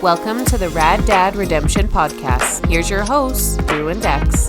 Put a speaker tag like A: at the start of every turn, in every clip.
A: Welcome to the Rad Dad Redemption Podcast. Here's your hosts, Drew and Dex.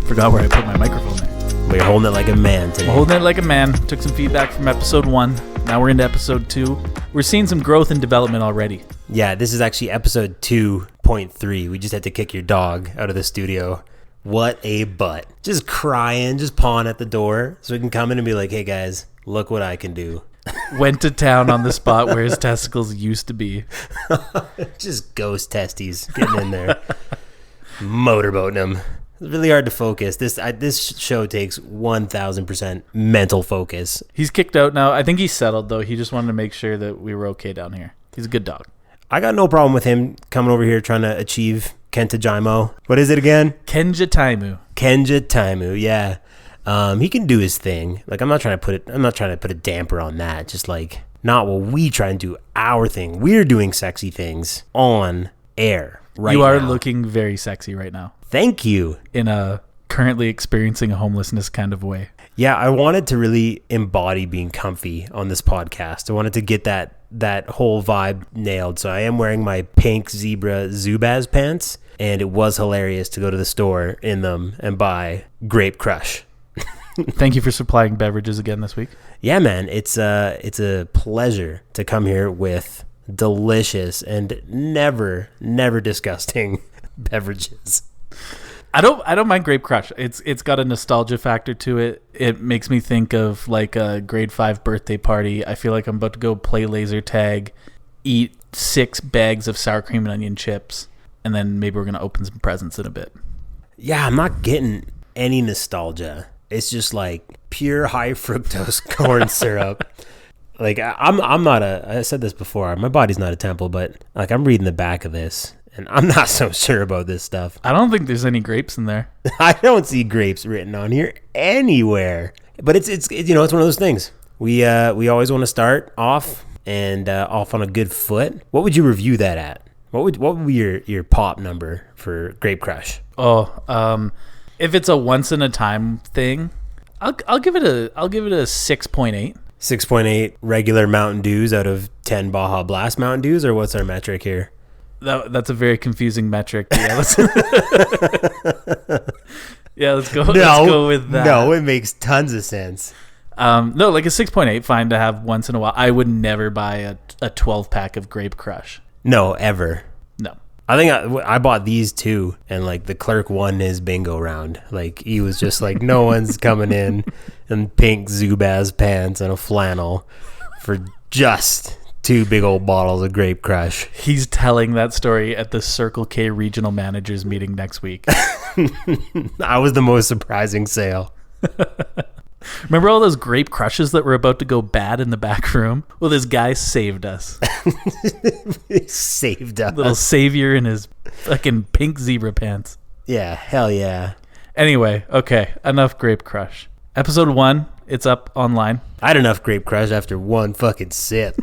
B: Forgot where I put my microphone there.
C: We're holding it like a man today.
B: We're holding it like a man. Took some feedback from episode 1. Now we're into episode 2. We're seeing some growth and development already.
C: Yeah, this is actually episode 2.3. We just had to kick your dog out of the studio. What a butt. Just crying, just pawing at the door so we can come in and be like, hey guys, look what I can do.
B: Went to town on the spot where his testicles used to be.
C: Just ghost testes getting in there. Motorboating them. It's really hard to focus. This show takes 1,000% mental focus.
B: He's kicked out now. I think he's settled, though. He just wanted to make sure that we were okay down here. He's a good dog.
C: I got no problem with him coming over here trying to achieve Kenta Jaimo. What is it again?
B: Kenja
C: Taimu, yeah. He can do his thing. Like I'm not trying to put a damper on that. Just like not while we try and do our thing. We're doing sexy things on air right now.
B: You are looking very sexy right now.
C: Thank you.
B: In a currently experiencing a homelessness kind of way.
C: Yeah, I wanted to really embody being comfy on this podcast. I wanted to get that whole vibe nailed. So I am wearing my pink zebra Zubaz pants, and it was hilarious to go to the store in them and buy Grape Crush.
B: Thank you for supplying beverages again this week.
C: Yeah, man, it's a pleasure to come here with delicious and never disgusting beverages.
B: I don't mind Grape Crush. It's got a nostalgia factor to it. It makes me think of like a grade 5 birthday party. I feel like I'm about to go play laser tag, eat 6 bags of sour cream and onion chips, and then maybe we're gonna open some presents in a bit.
C: Yeah, I'm not getting any nostalgia. It's just like pure high fructose corn syrup. Like I'm not I said this before. My body's not a temple, but like I'm reading the back of this. And I'm not so sure about this stuff.
B: I don't think there's any grapes in there.
C: I don't see grapes written on here anywhere. But it's one of those things. We always want to start off and off on a good foot. What would you review that at? What would be your pop number for Grape Crush?
B: If it's a once in a time thing, I'll give it a 6.8.
C: 6.8 regular Mountain Dews out of 10 Baja Blast Mountain Dews, or what's our metric here?
B: That's a very confusing metric. Yeah, let's go with that.
C: No, it makes tons of sense.
B: No, like a 6.8, fine to have once in a while. I would never buy a 12 pack of Grape Crush.
C: No, ever.
B: No.
C: I think I bought these two, and like the clerk won his bingo round. Like he was just like, no one's coming in pink Zubaz pants and a flannel for just 2 big old bottles of Grape Crush.
B: He's telling that story at the Circle K regional managers meeting next week.
C: I was the most surprising sale.
B: Remember all those Grape Crushes that were about to go bad in the back room? Well, this guy saved us.
C: He saved us.
B: Little savior in his fucking pink zebra pants.
C: Yeah, hell yeah.
B: Anyway, okay, enough Grape Crush. Episode 1, it's up online.
C: I had enough Grape Crush after one fucking sip.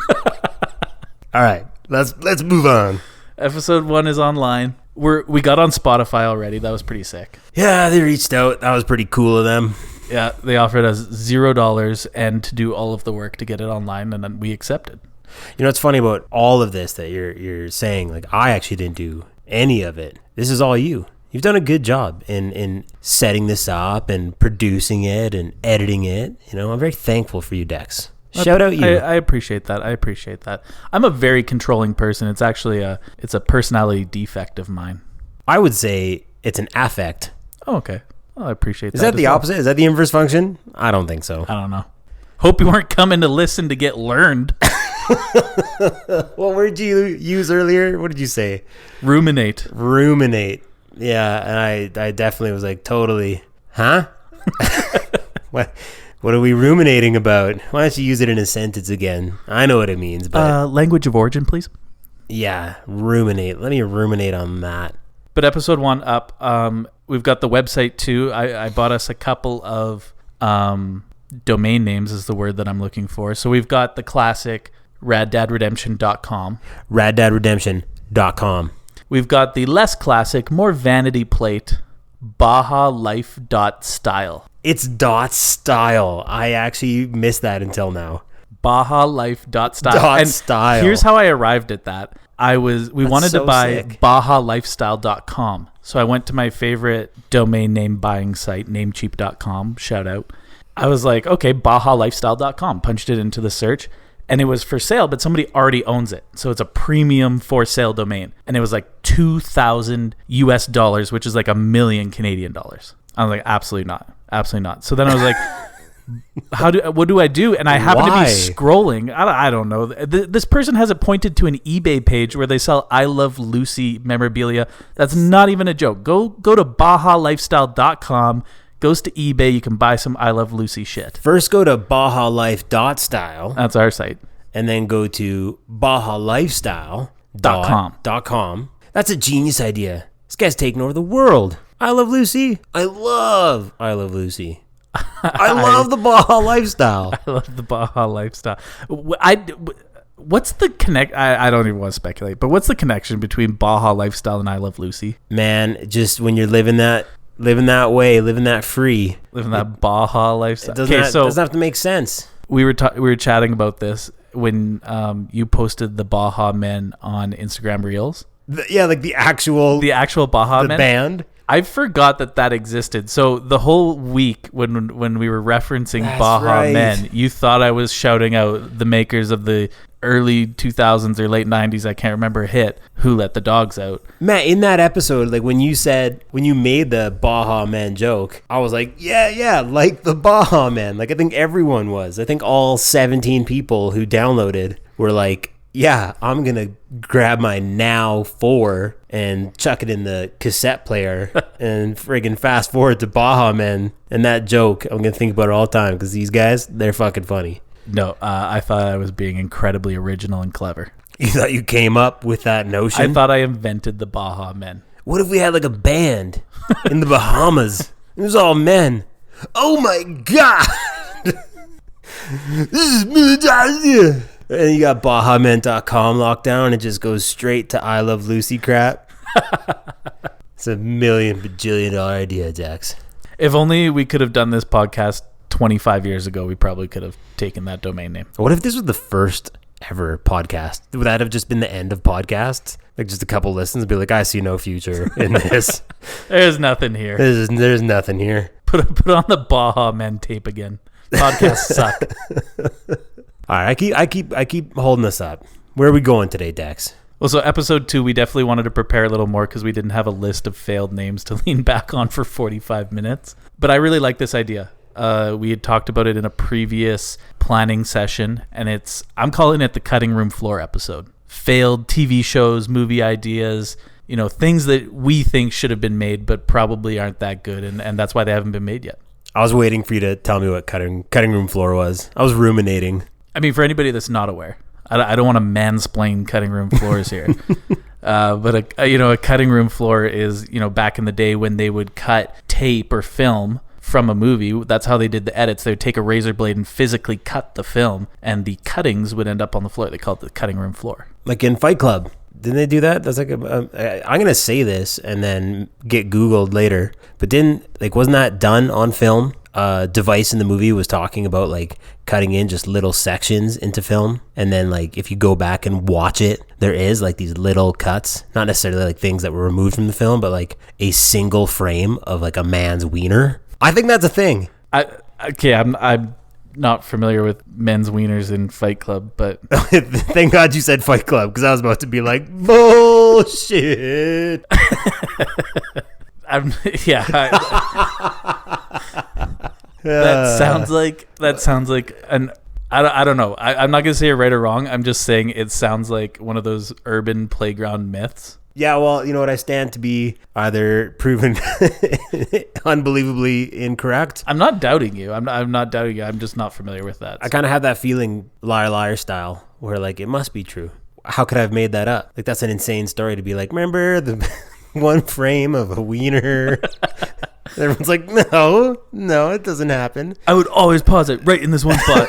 C: All right, let's move on.
B: Episode 1 is online. We got on Spotify already. That was pretty sick.
C: Yeah, they reached out. That was pretty cool of them.
B: Yeah, they offered us $0 and to do all of the work to get it online, and then we accepted.
C: You know, it's funny about all of this that you're saying. Like, I actually didn't do any of it. This is all you. You've done a good job in setting this up and producing it and editing it. You know, I'm very thankful for you, Dex. Shout out you.
B: I appreciate that. I'm a very controlling person. It's actually a personality defect of mine.
C: I would say it's an affect.
B: Oh, okay. Well, I appreciate that.
C: Is that the opposite? Is that the inverse function? I don't think so.
B: I don't know. Hope you weren't coming to listen to get learned.
C: What word did you use earlier? What did you say?
B: Ruminate.
C: Yeah, and I definitely was like, totally. Huh? What are we ruminating about? Why don't you use it in a sentence again? I know what it means, but
B: language of origin, please.
C: Yeah, ruminate. Let me ruminate on that.
B: But episode 1 up. We've got the website too. I bought us a couple of domain names is the word that I'm looking for. So we've got the classic raddadredemption.com.
C: Raddadredemption.com.
B: We've got the less classic, more vanity plate BajaLife.style.
C: It's .style. I actually missed that until now.
B: BajaLife.style.
C: .style.
B: Here's how I arrived at that. We wanted to buy
C: sick.
B: BajaLifestyle.com. So I went to my favorite domain name buying site, Namecheap.com. Shout out. I was like, okay, BajaLifestyle.com. Punched it into the search. And it was for sale, but somebody already owns it. So it's a premium for sale domain. And it was like $2,000 US, which is like $1 million Canadian dollars. I was like, absolutely not. Absolutely not. So then I was like, what do I do? And I happen to be scrolling. I don't know. This person has it pointed to an eBay page where they sell I Love Lucy memorabilia. That's not even a joke. Go to BajaLifestyle.com. Goes to eBay. You can buy some I Love Lucy shit.
C: First go to BajaLife.style.
B: That's our site.
C: And then go to BajaLifestyle.com. That's a genius idea. This guy's taking over the world. I Love Lucy. I love Lucy. I love the Baja lifestyle.
B: I love the Baja lifestyle. What's the connect? I don't even want to speculate, but what's the connection between Baja lifestyle and I Love Lucy?
C: Man, just when you're living that way, living that free,
B: living that Baja lifestyle.
C: It doesn't have to make sense.
B: We were chatting about this when you posted the Baja Men on Instagram Reels.
C: Like the actual
B: Baja Men
C: band.
B: I forgot that existed. So the whole week when we were referencing Baja Men, you thought I was shouting out the makers of the early 2000s or late 90s, I can't remember, hit Who Let the Dogs Out.
C: Matt, in that episode, like when you made the Baja Men joke, I was like, yeah, like the Baja Men. Like I think everyone was. I think all 17 people who downloaded were like, yeah, I'm going to grab my Now 4 and chuck it in the cassette player and friggin' fast forward to Baja Men. And that joke, I'm going to think about it all the time because these guys, they're fucking funny.
B: No, I thought I was being incredibly original and clever.
C: You thought you came up with that notion?
B: I thought I invented the Baja Men.
C: What if we had like a band in the Bahamas? It was all men. Oh my God! This is good idea. And you got BajaMen.com locked down. It just goes straight to I Love Lucy crap. It's $1 million bajillion idea, Jax.
B: If only we could have done this podcast 25 years ago, we probably could have taken that domain name.
C: What if this was the first ever podcast? Would that have just been the end of podcasts? Like just a couple listens, be like, I see no future in this.
B: There's nothing here.
C: There's nothing here.
B: Put on the Baja Men tape again. Podcasts suck.
C: All right, I keep holding this up. Where are we going today, Dex?
B: Well, so episode 2, we definitely wanted to prepare a little more because we didn't have a list of failed names to lean back on for 45 minutes. But I really like this idea. We had talked about it in a previous planning session, and I'm calling it the cutting room floor episode. Failed TV shows, movie ideas, things that we think should have been made but probably aren't that good, and that's why they haven't been made yet.
C: I was waiting for you to tell me what cutting room floor was. I was ruminating.
B: I mean, for anybody that's not aware, I don't want to mansplain cutting room floors here. But a cutting room floor is, back in the day when they would cut tape or film from a movie. That's how they did the edits. They would take a razor blade and physically cut the film, and the cuttings would end up on the floor. They called it the cutting room floor.
C: Like in Fight Club. Didn't they do that? That's like I'm going to say this and then get Googled later. But wasn't that done on film? Device in the movie was talking about like cutting in just little sections into film, and then like if you go back and watch it, there is like these little cuts, not necessarily like things that were removed from the film, but like a single frame of like a man's wiener. I think that's a thing.
B: I'm not familiar with men's wieners in Fight Club, but
C: thank God you said Fight Club, because I was about to be like, bullshit.
B: That sounds like an I don't know. I'm not gonna say right or wrong. I'm just saying it sounds like one of those urban playground myths.
C: Yeah, well, you know what? I stand to be either proven unbelievably incorrect.
B: I'm not doubting you. I'm not doubting you. I'm just not familiar with that.
C: I kind of have that feeling, liar style, where like it must be true. How could I have made that up? Like that's an insane story to be like, remember the one frame of a wiener? Everyone's like, no, it doesn't happen.
B: I would always pause it right in this one spot.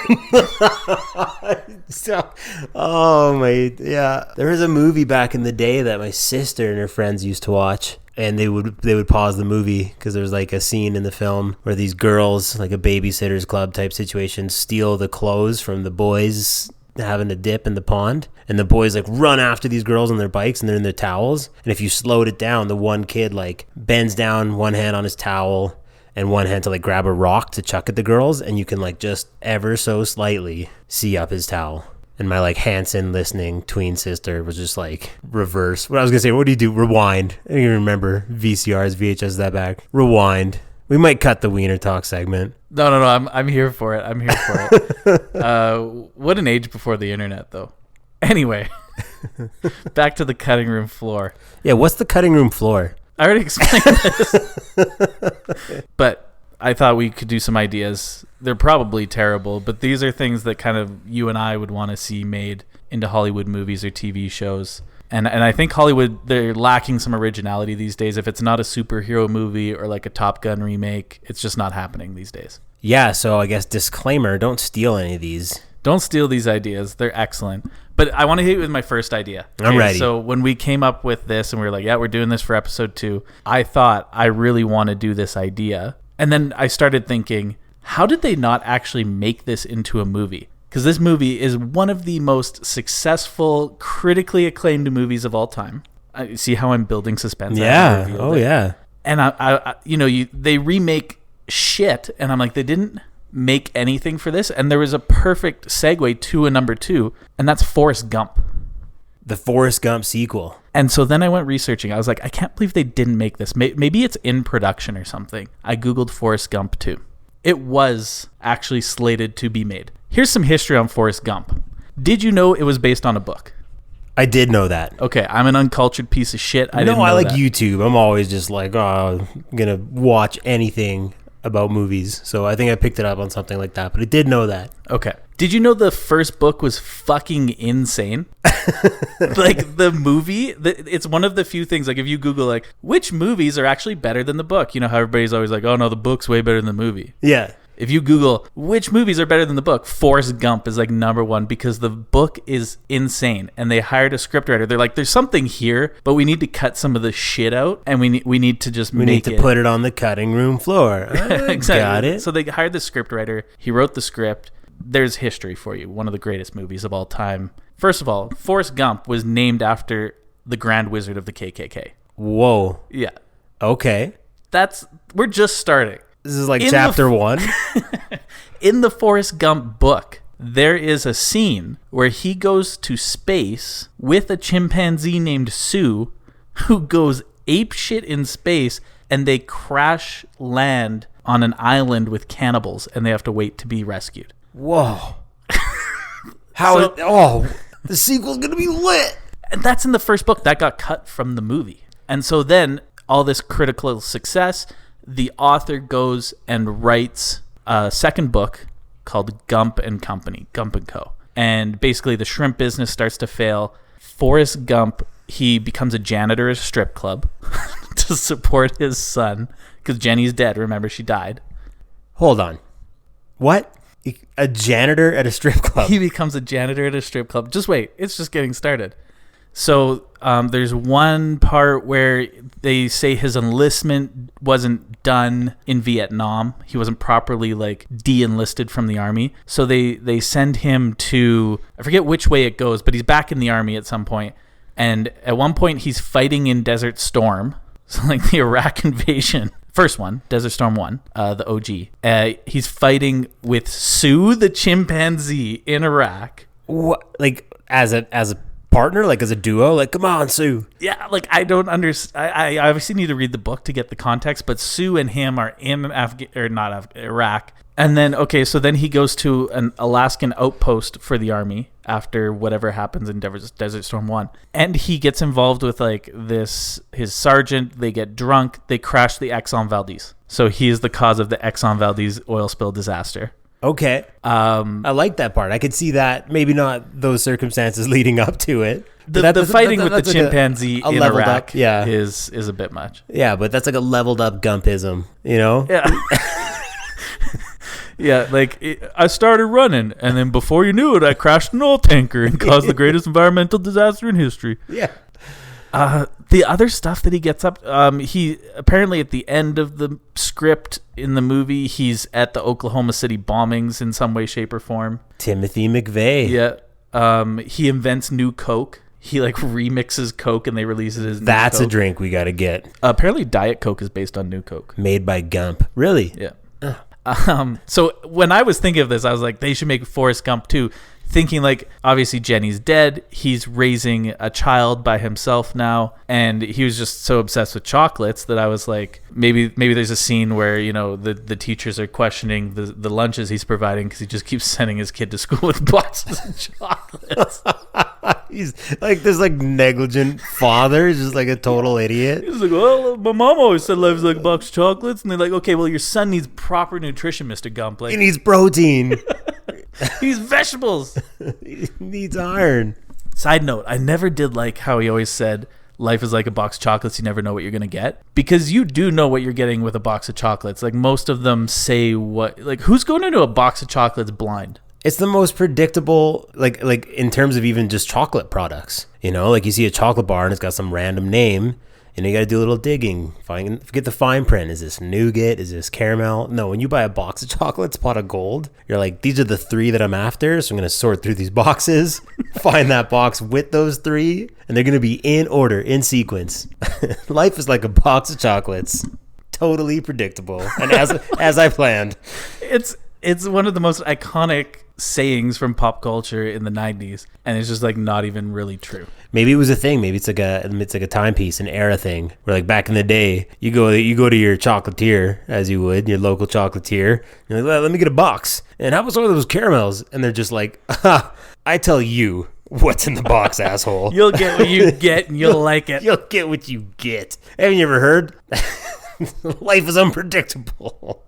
C: Yeah. There was a movie back in the day that my sister and her friends used to watch. and they would pause the movie because there's like a scene in the film where these girls, like a babysitters club type situation, steal the clothes from the boys having a dip in the pond, and the boys like run after these girls on their bikes and they're in their towels, and if you slowed it down, the one kid like bends down, one hand on his towel and one hand to like grab a rock to chuck at the girls, and you can like just ever so slightly see up his towel. And my like Hanson listening tween sister was just like reverse. What I was gonna say, what do you do? Rewind. I don't even remember VCRs, VHS that back. Rewind. We might cut the Wiener Talk segment.
B: No. I'm here for it. I'm here for it. What an age before the internet, though. Anyway, back to the cutting room floor.
C: Yeah, what's the cutting room floor?
B: I already explained this. But I thought we could do some ideas. They're probably terrible, but these are things that kind of you and I would want to see made into Hollywood movies or TV shows. And I think Hollywood, they're lacking some originality these days. If it's not a superhero movie or like a Top Gun remake, it's just not happening these days.
C: Yeah, so I guess disclaimer, don't steal any of these.
B: Don't steal these ideas. They're excellent. But I want to hit you with my first idea.
C: I'm ready.
B: So when we came up with this and we were like, yeah, we're doing this for episode 2, I thought I really want to do this idea. And then I started thinking, how did they not actually make this into a movie? Because this movie is one of the most successful, critically acclaimed movies of all time. I see how I'm building suspense.
C: Yeah. Oh, yeah.
B: And they remake shit, and I'm like, they didn't make anything for this. And there was a perfect segue to a number 2, and that's Forrest Gump.
C: The Forrest Gump sequel.
B: And so then I went researching. I was like, I can't believe they didn't make this. Maybe it's in production or something. I Googled Forrest Gump 2. It was actually slated to be made. Here's some history on Forrest Gump. Did you know it was based on a book?
C: I did know that.
B: Okay, I'm an uncultured piece of shit. I
C: like YouTube. I'm always just like, I'm going to watch anything about movies. So I think I picked it up on something like that, but I did know that.
B: Okay. Did you know the first book was fucking insane? Like the movie, it's one of the few things, like if you Google like, which movies are actually better than the book? You know how everybody's always like, oh no, the book's way better than the movie.
C: Yeah.
B: If you Google which movies are better than the book, Forrest Gump is like number 1 because the book is insane. And they hired a scriptwriter. They're like, there's something here, but we need to cut some of the shit out, and we need to just
C: put it on the cutting room floor.
B: Exactly.
C: Got it.
B: So they hired the scriptwriter. He wrote the script. There's history for you. One of the greatest movies of all time. First of all, Forrest Gump was named after the Grand Wizard of the KKK.
C: Whoa.
B: Yeah.
C: Okay.
B: We're just starting.
C: This is like chapter 1.
B: In the Forrest Gump book, there is a scene where he goes to space with a chimpanzee named Sue, who goes apeshit in space, and they crash land on an island with cannibals, and they have to wait to be rescued.
C: Whoa. The sequel's going to be lit.
B: And that's in the first book. That got cut from the movie. And so then all this critical success, the author goes and writes a second book called Gump and Company, Gump and Co. And basically the shrimp business starts to fail. Forrest Gump, he becomes a janitor at a strip club to support his son because Jenny's dead. Remember, she died.
C: Hold on. What? A janitor at a strip club?
B: He becomes a janitor at a strip club. Just wait. It's just getting started. So there's one part where they say his enlistment wasn't done in Vietnam. He wasn't properly like de-enlisted from the army. So they send him to, I forget which way it goes, but he's back in the army at some point. And at one point he's fighting in Desert Storm. So like the Iraq invasion. First one, Desert Storm 1, the OG. He's fighting with Sue the chimpanzee in Iraq.
C: What? Like as a partner, like as a duo, like come on, Sue.
B: Yeah, like I don't understand. I obviously need to read the book to get the context, but Sue and him are in Iraq. And then then he goes to an Alaskan outpost for the army after whatever happens in Desert Storm 1. And he gets involved with like his sergeant. They get drunk. They crash the Exxon Valdez. So he is the cause of the Exxon Valdez oil spill disaster.
C: Okay. I like that part. I could see that. Maybe not those circumstances leading up to it.
B: The fighting with the chimpanzee in Iraq
C: yeah.
B: is a bit much.
C: Yeah, but that's like a leveled up Gumpism, you know?
B: Yeah. Yeah, like I started running, and then before you knew it, I crashed an oil tanker and caused the greatest environmental disaster in history.
C: Yeah.
B: The other stuff that he gets up, he apparently at the end of the script in the movie, he's at the Oklahoma City bombings in some way, shape, or form.
C: Timothy McVeigh.
B: Yeah. He invents new Coke. He like remixes Coke and they release it as new
C: That's
B: Coke.
C: a drink we got to get.
B: Apparently Diet Coke is based on new Coke.
C: Made by Gump. Really?
B: Yeah. So when I was thinking of this, I was like, they should make Forrest Gump 2. Thinking like, obviously Jenny's dead. He's raising a child by himself now. And he was just so obsessed with chocolates that I was like, maybe there's a scene where, you know, the teachers are questioning the lunches he's providing because he just keeps sending his kid to school with boxes of chocolates.
C: He's like this like negligent father. He's just like a total idiot.
B: He's like, well, my mom always said life is like a box of chocolates. And they're like, okay, well, your son needs proper nutrition, Mr. Gump. Like,
C: He needs protein.
B: he needs vegetables.
C: He needs iron.
B: Side note, I never did like how he always said life is like a box of chocolates. You never know what you're going to get. Because you do know what you're getting with a box of chocolates. Like most of them say what, like who's going into a box of chocolates blind?
C: It's the most predictable, like in terms of even just chocolate products. You know, like you see a chocolate bar and it's got some random name. And you got to do a little digging. Get the fine print. Is this nougat? Is this caramel? No, when you buy a box of chocolates, pot of gold, you're like, these are the 3 that I'm after. So I'm going to sort through these boxes, find that box with those 3, and they're going to be in order, in sequence. Life is like a box of chocolates. Totally predictable. And as I planned.
B: It's one of the most iconic sayings from pop culture in the 90s, and it's just like not even really true.
C: Maybe it was a thing. Maybe it's like a timepiece, an era thing. Where like back in the day, you go to your chocolatier, as you would, your local chocolatier. You're like, well, let me get a box. And how about some of those caramels? And they're just like, I tell you what's in the box, asshole.
B: You'll get what you get, and you'll like it.
C: You'll get what you get. Haven't you ever heard? Life is unpredictable.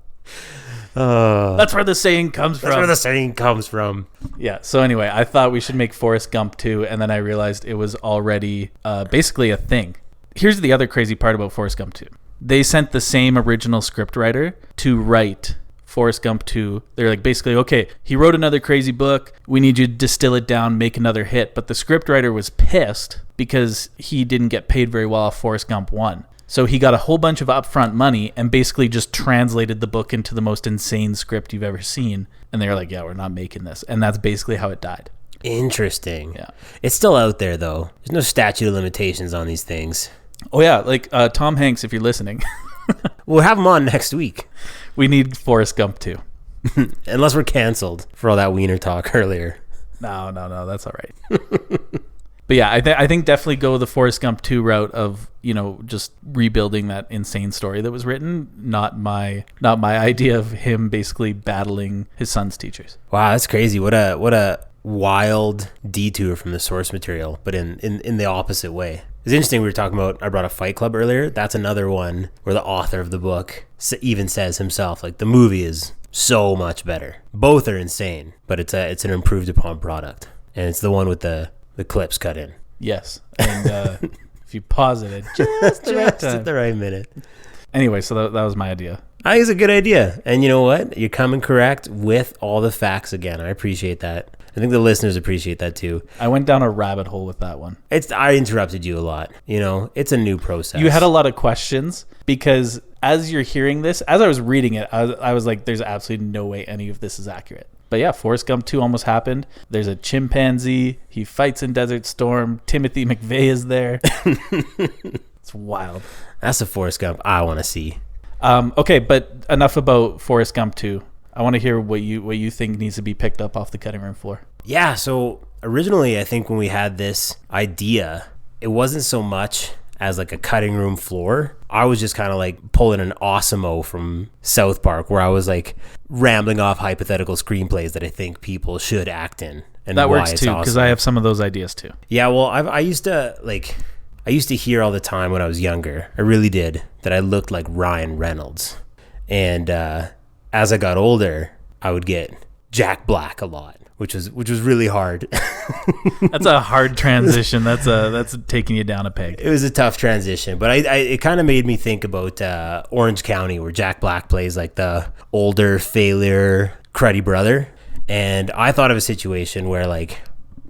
B: That's where the saying comes from.
C: That's where the saying comes from.
B: Yeah. So anyway, I thought we should make Forrest Gump 2, and then I realized it was already basically a thing. Here's the other crazy part about Forrest Gump 2. They sent the same original scriptwriter to write Forrest Gump 2. They're like, basically, okay, he wrote another crazy book. We need you to distill it down, make another hit. But the scriptwriter was pissed because he didn't get paid very well off Forrest Gump 1. So he got a whole bunch of upfront money and basically just translated the book into the most insane script you've ever seen. And they were like, yeah, we're not making this. And that's basically how it died.
C: Interesting.
B: Yeah.
C: It's still out there, though. There's no statute of limitations on these things.
B: Oh, yeah. Like Tom Hanks, if you're listening.
C: We'll have him on next week.
B: We need Forrest Gump 2.
C: Unless we're canceled for all that wiener talk earlier.
B: No. That's all right. But yeah, I think definitely go the Forrest Gump 2 route of, you know, just rebuilding that insane story that was written. Not my idea of him basically battling his son's teachers.
C: Wow, that's crazy. What a wild detour from the source material, but in the opposite way. It's interesting. We were talking about, I brought a Fight Club earlier. That's another one where the author of the book even says himself, like, the movie is so much better. Both are insane, but it's an improved upon product. And it's the one with the clips cut in.
B: Yes. And if you pause it just
C: at the right minute.
B: Anyway, so that was my idea.
C: I think it's a good idea. And you know what? You're coming correct with all the facts again. I appreciate that. I think the listeners appreciate that too.
B: I went down a rabbit hole with that one.
C: I interrupted you a lot. You know, it's a new process.
B: You had a lot of questions because as you're hearing this, as I was reading it, I was like, there's absolutely no way any of this is accurate. But yeah, Forrest Gump 2 almost happened. There's a chimpanzee. He fights in Desert Storm. Timothy McVeigh is there. It's wild.
C: That's a Forrest Gump I want to see.
B: Okay, but enough about Forrest Gump 2. I want to hear what you think needs to be picked up off the cutting room floor.
C: Yeah, so originally I think when we had this idea, it wasn't so much as like a cutting room floor. I was just kind of like pulling an Osimo from South Park where I was like rambling off hypothetical screenplays that I think people should act in. And
B: that
C: why
B: works
C: it's
B: too, because
C: awesome.
B: I have some of those ideas too.
C: Yeah, well, I used to hear all the time when I was younger, I really did, that I looked like Ryan Reynolds. And as I got older, I would get Jack Black a lot, which was really hard.
B: That's a hard transition. That's taking you down a peg.
C: It was a tough transition, but it kind of made me think about Orange County, where Jack Black plays like the older failure cruddy brother. And I thought of a situation where like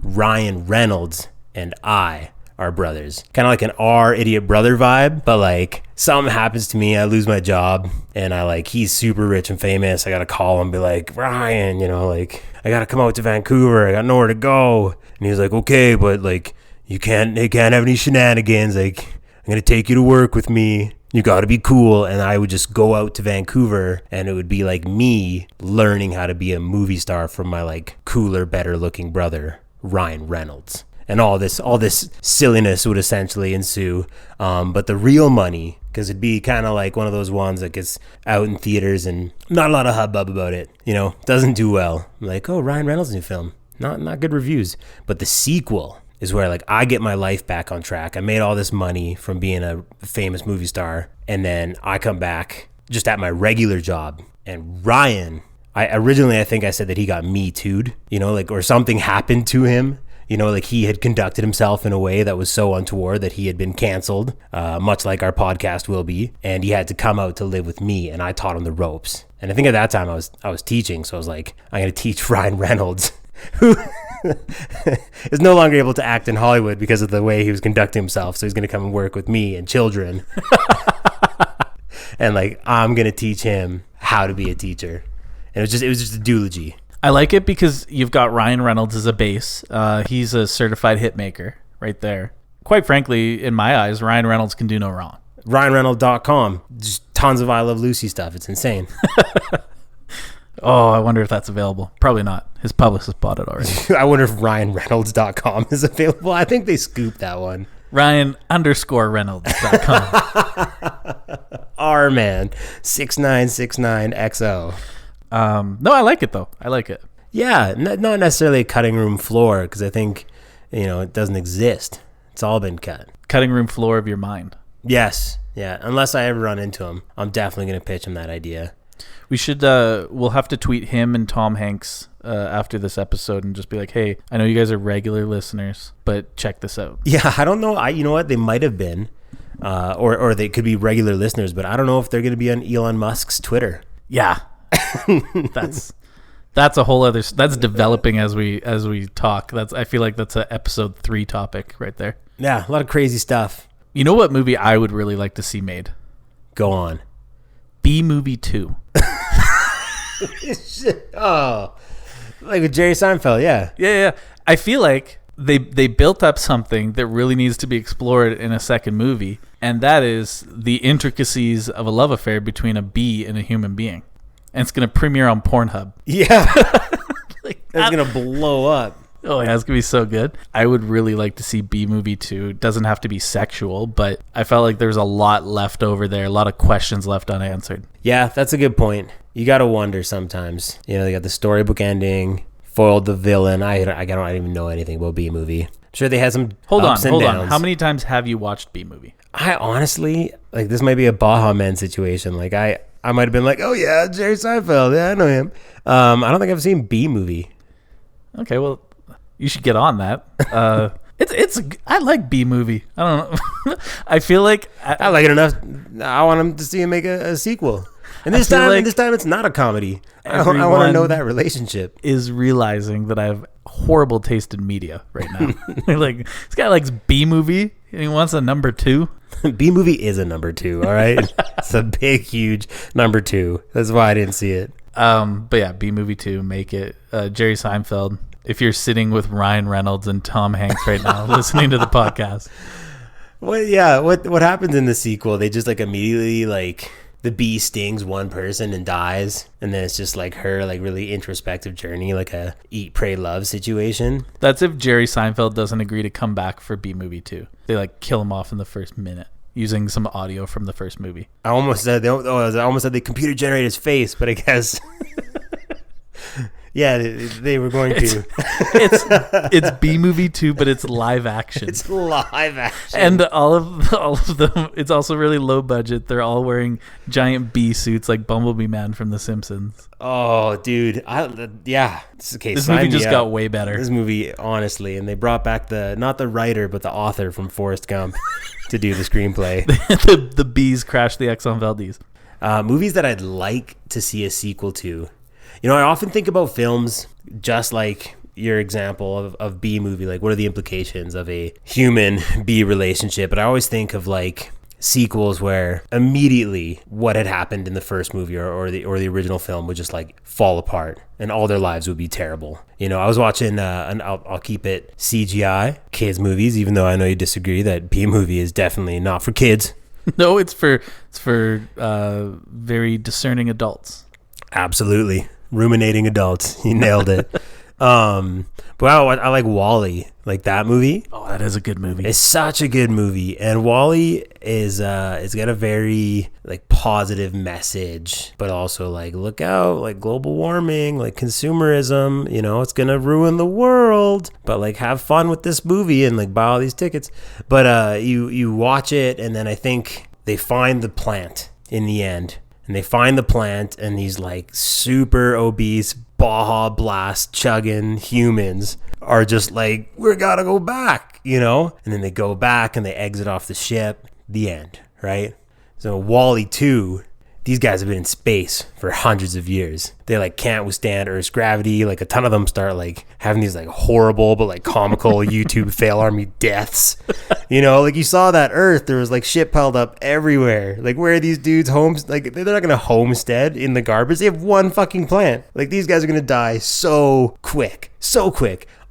C: Ryan Reynolds and I are brothers. Kind of like an our idiot brother vibe, but like something happens to me, I lose my job, and he's super rich and famous. I gotta call him and be like, Ryan, like I gotta come out to Vancouver. I got nowhere to go. And he's like, okay, but like they can't have any shenanigans. Like I'm gonna take you to work with me. You gotta be cool. And I would just go out to Vancouver, and it would be like me learning how to be a movie star from my like cooler, better looking brother, Ryan Reynolds. And all this silliness would essentially ensue. But the real money, because it'd be kind of like one of those ones that gets out in theaters and not a lot of hubbub about it, doesn't do well. Like, oh, Ryan Reynolds' new film, not good reviews. But the sequel is where like I get my life back on track. I made all this money from being a famous movie star, and then I come back just at my regular job, and Ryan, I think I said that he got Me Too'd, or something happened to him. Like he had conducted himself in a way that was so untoward that he had been canceled, much like our podcast will be, and he had to come out to live with me, and I taught him the ropes. And I think at that time I was teaching, so I was like, I'm going to teach Ryan Reynolds, who is no longer able to act in Hollywood because of the way he was conducting himself. So he's going to come and work with me and children. And like, I'm going to teach him how to be a teacher. And it was just a eulogy.
B: I like it because you've got Ryan Reynolds as a base. He's a certified hit maker right there. Quite frankly, in my eyes, Ryan Reynolds can do no wrong.
C: RyanReynolds.com. Just tons of I Love Lucy stuff. It's insane.
B: Oh, I wonder if that's available. Probably not. His publicist bought it already.
C: I wonder if RyanReynolds.com is available. I think they scooped that one.
B: Ryan_Reynolds.com.
C: R man 6969XO.
B: No, I like it though. I like it.
C: Yeah, not necessarily a cutting room floor, because I think it doesn't exist. It's all been cut.
B: Cutting room floor of your mind.
C: Yes, yeah. Unless I ever run into him, I'm definitely gonna pitch him that idea.
B: We should. We'll have to tweet him and Tom Hanks after this episode and just be like, "Hey, I know you guys are regular listeners, but check this out." Yeah,
C: I don't know. You know what? They might have been, or they could be regular listeners, but I don't know if they're gonna be on Elon Musk's Twitter.
B: Yeah. That's a whole other. That's developing as we talk. I feel like that's a episode 3 topic right there.
C: Yeah, a lot of crazy stuff.
B: You know what movie I would really like to see made?
C: Go on.
B: B-Movie 2.
C: Oh, like with Jerry Seinfeld, yeah.
B: Yeah. I feel like they built up something that really needs to be explored in a second movie, and that is the intricacies of a love affair between a bee and a human being. And it's going to premiere on Pornhub.
C: Yeah. It's going to blow up.
B: Oh, yeah, it's going to be so good. I would really like to see B-Movie 2. It doesn't have to be sexual, but I felt like there's a lot left over there, a lot of questions left unanswered.
C: Yeah, that's a good point. You got to wonder sometimes. They got the storybook ending, foiled the villain. I don't even know anything about B-Movie. I'm sure they had some
B: Hold
C: ups and
B: on.
C: downs.
B: How many times have you watched B-Movie?
C: I honestly, like, this might be a Baja Men situation. Like, I might have been like, oh yeah, Jerry Seinfeld. Yeah, I know him. I don't think I've seen B-Movie.
B: Okay, well, you should get on that. I like B-Movie. I don't know. I feel like
C: I like it enough. I want him to see him make a sequel. And this time it's not a comedy. I want to know that relationship.
B: Is realizing that I have horrible taste in media right now. Like, this guy likes B-Movie and he wants a number 2.
C: B-Movie is a number 2, all right? It's a big, huge number 2. That's why I didn't see it.
B: But yeah, B-Movie 2, make it. Jerry Seinfeld, if you're sitting with Ryan Reynolds and Tom Hanks right now listening to the podcast.
C: Well, yeah, what happens in the sequel? They just like immediately like the bee stings one person and dies, and then it's just like her like really introspective journey, like a eat, pray, love situation.
B: That's if Jerry Seinfeld doesn't agree to come back for B-Movie 2. They like kill him off in the first minute using some audio from the first movie.
C: I almost said they computer generated his face, but I guess yeah, they were going to.
B: It's B-Movie 2, but it's live action.
C: It's live action,
B: and all of them. It's also really low budget. They're all wearing giant bee suits like Bumblebee Man from The Simpsons.
C: Oh, dude, yeah.
B: This movie just got way better.
C: This movie, honestly, and they brought back not the writer, but the author from Forrest Gump to do the screenplay.
B: the bees crashed the Exxon Valdez.
C: Movies that I'd like to see a sequel to. I often think about films just like your example of B movie, like what are the implications of a human B relationship? But I always think of like sequels where immediately what had happened in the first movie or the original film would just like fall apart and all their lives would be terrible. You know, I was watching I'll keep it CGI kids movies, even though I know you disagree that B movie is definitely not for kids.
B: No, it's for very discerning adults.
C: Absolutely. Ruminating adults. You nailed it. But I like WALL-E, like that movie.
B: Oh, that is a good movie.
C: It's such a good movie, and WALL-E is it's got a very like positive message, but also like look out, like global warming, like consumerism, you know, it's gonna ruin the world, but like have fun with this movie and like buy all these tickets. But you watch it, and then I think they find the plant in the end. And they find the plant, and these like super obese Baja Blast chugging humans are just like, we gotta go back, you know? And then they go back and they exit off the ship. The end, right? So WALL-E 2, these guys have been in space for hundreds of years. They like can't withstand Earth's gravity. Like a ton of them start like having these like horrible but like comical YouTube fail army deaths. You know, like you saw that Earth, there was like shit piled up everywhere. Like where are these dudes homes? Like they're not gonna homestead in the garbage. They have one fucking plant. Like these guys are gonna die so quick.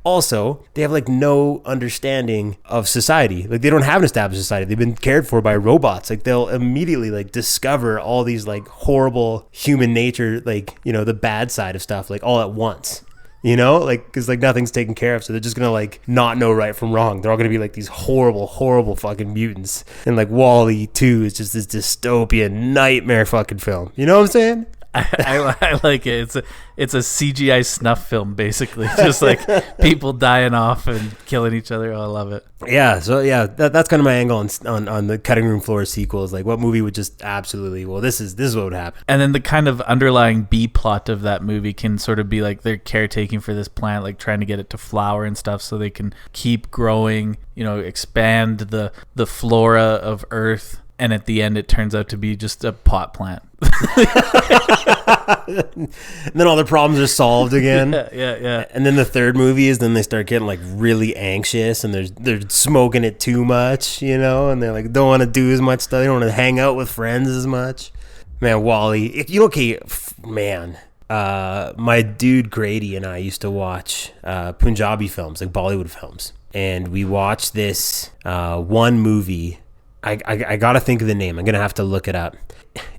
C: Also, they have like no understanding of society. Like they don't have an established society. They've been cared for by robots. Like they'll immediately like discover all these like horrible human nature, like, you know, the bad side of stuff, like all at once, you know, like, cause like nothing's taken care of. So they're just going to like not know right from wrong. They're all going to be like these horrible fucking mutants. And like WALL-E 2 is just this dystopian nightmare fucking film. You know what I'm saying?
B: I like it. It's a CGI snuff film, basically, just like people dying off and killing each other. Oh, I love it.
C: Yeah, so yeah, that's kind of my angle on the cutting room floor sequels. Like, what movie would just absolutely, well, this is what would happen.
B: And then the kind of underlying B plot of that movie can sort of be like they're caretaking for this plant, like trying to get it to flower and stuff, so they can keep growing, you know, expand the flora of Earth. And at the end, it turns out to be just a pot plant.
C: And then all their problems are solved again.
B: Yeah.
C: And then the third movie is then they start getting like really anxious and they're smoking it too much, you know, and they're like don't want to do as much stuff. They don't want to hang out with friends as much. Man, WALL-E, my dude Grady and I used to watch Punjabi films, like Bollywood films, and we watched this one movie. I gotta think of the name. I'm gonna have to look it up.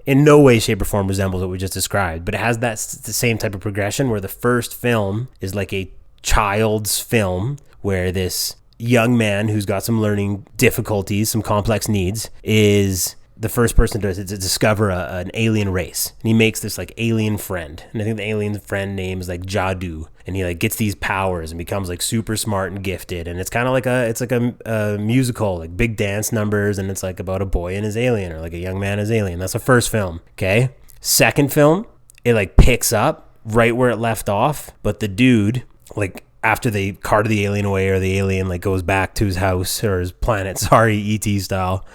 C: In no way, shape, or form resembles what we just described, but it has the same type of progression where the first film is like a child's film where this young man who's got some learning difficulties, some complex needs, is the first person to discover an alien race. And he makes this like alien friend. And I think the alien friend name is like Jadoo. And he like gets these powers and becomes like super smart and gifted. And it's kind of like a musical, like big dance numbers. And it's like about a boy and his alien, or like a young man and his alien. That's the first film. Okay. Second film, it like picks up right where it left off. But the dude, like after they carted the alien away, or the alien like goes back to his house or his planet, sorry, E.T. style,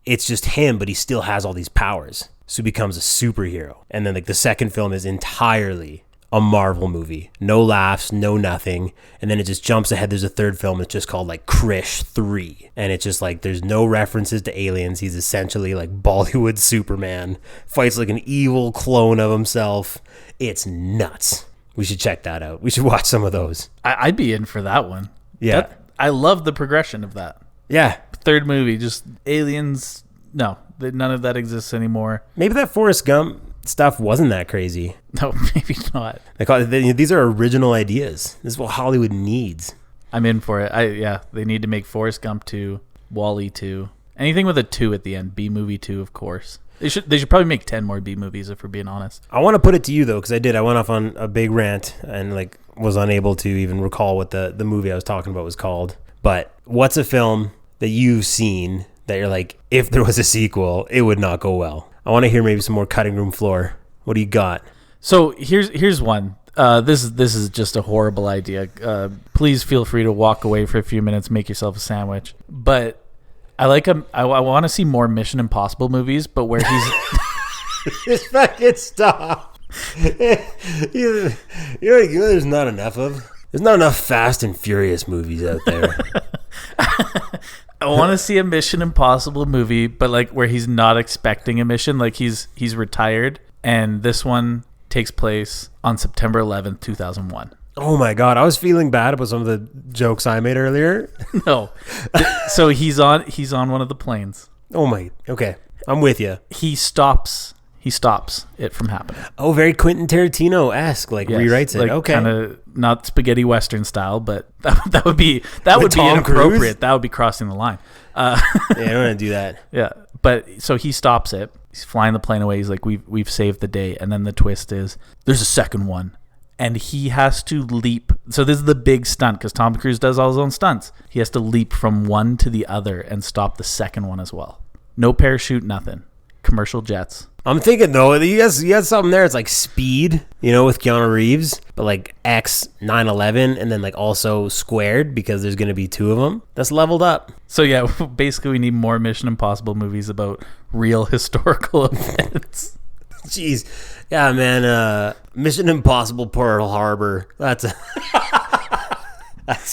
C: it's just him, but he still has all these powers. So he becomes a superhero. And then like the second film is entirely a Marvel movie. No laughs, no nothing. And then it just jumps ahead. There's a third film. It's just called like Krish 3. And it's just like there's no references to aliens. He's essentially like Bollywood Superman. Fights like an evil clone of himself. It's nuts. We should check that out. We should watch some of those.
B: I'd be in for that one.
C: Yeah.
B: I love the progression of that.
C: Yeah.
B: Third movie, just aliens. No, none of that exists anymore.
C: Maybe that Forrest Gump stuff wasn't that crazy.
B: No, maybe not.
C: These are original ideas. This is what Hollywood needs.
B: I'm in for it. They need to make Forrest Gump 2, WALL-E 2, anything with a 2 at the end. B movie 2, of course. They should probably make 10 more B movies, if we're being honest.
C: I want to put it to you though, because I went off on a big rant and like was unable to even recall what the movie I was talking about was called. But what's a film that you've seen that you're like, if there was a sequel, it would not go well? I want to hear maybe some more cutting room floor. What do you got? So
B: here's one. This is just a horrible idea. Please feel free to walk away for a few minutes, make yourself a sandwich. But I want to see more Mission Impossible movies, but where he's
C: just fucking stop. You know there's not enough of There's not enough Fast and Furious movies out there.
B: I want to see a Mission Impossible movie, but like where he's not expecting a mission. Like he's retired, and this one takes place on September 11th, 2001.
C: Oh my God, I was feeling bad about some of the jokes I made earlier.
B: No, so he's on one of the planes.
C: Oh my, okay, I'm with you.
B: He stops it from happening.
C: Oh, very Quentin Tarantino-esque, like
B: Yes,
C: rewrites it.
B: like
C: Okay.
B: kind of not spaghetti western style, but that would be
C: Tom
B: inappropriate.
C: Cruise?
B: That would be crossing the line.
C: Yeah, I don't want to do that.
B: Yeah, but so he stops it. He's flying the plane away. He's like, we've saved the day. And then the twist is there's a second one, and he has to leap. So this is the big stunt because Tom Cruise does all his own stunts. He has to leap from one to the other and stop the second one as well. No parachute, nothing. Commercial jets.
C: I'm thinking though, you got something there. It's like Speed, with Keanu Reeves, but like X 9/11, and then like also squared because there's gonna be two of them. That's leveled up.
B: So yeah, basically we need more Mission Impossible movies about real historical events.
C: Jeez, yeah, man. Mission Impossible Pearl Harbor.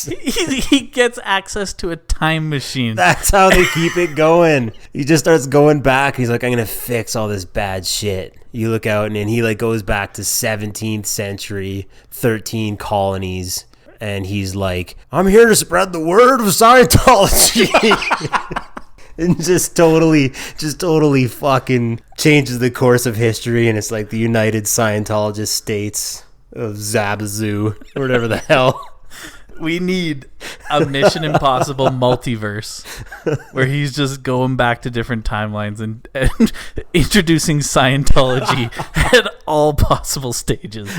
B: He gets access to a time machine.
C: That's how they keep it going. He just starts going back. He's like, I'm going to fix all this bad shit. You look out, and then he like goes back to 17th century, 13 colonies. And he's like, I'm here to spread the word of Scientology. And just totally fucking changes the course of history. And it's like the United Scientologist States of Zabazoo, or whatever the hell.
B: We need a Mission Impossible multiverse where he's just going back to different timelines and introducing Scientology at all possible stages.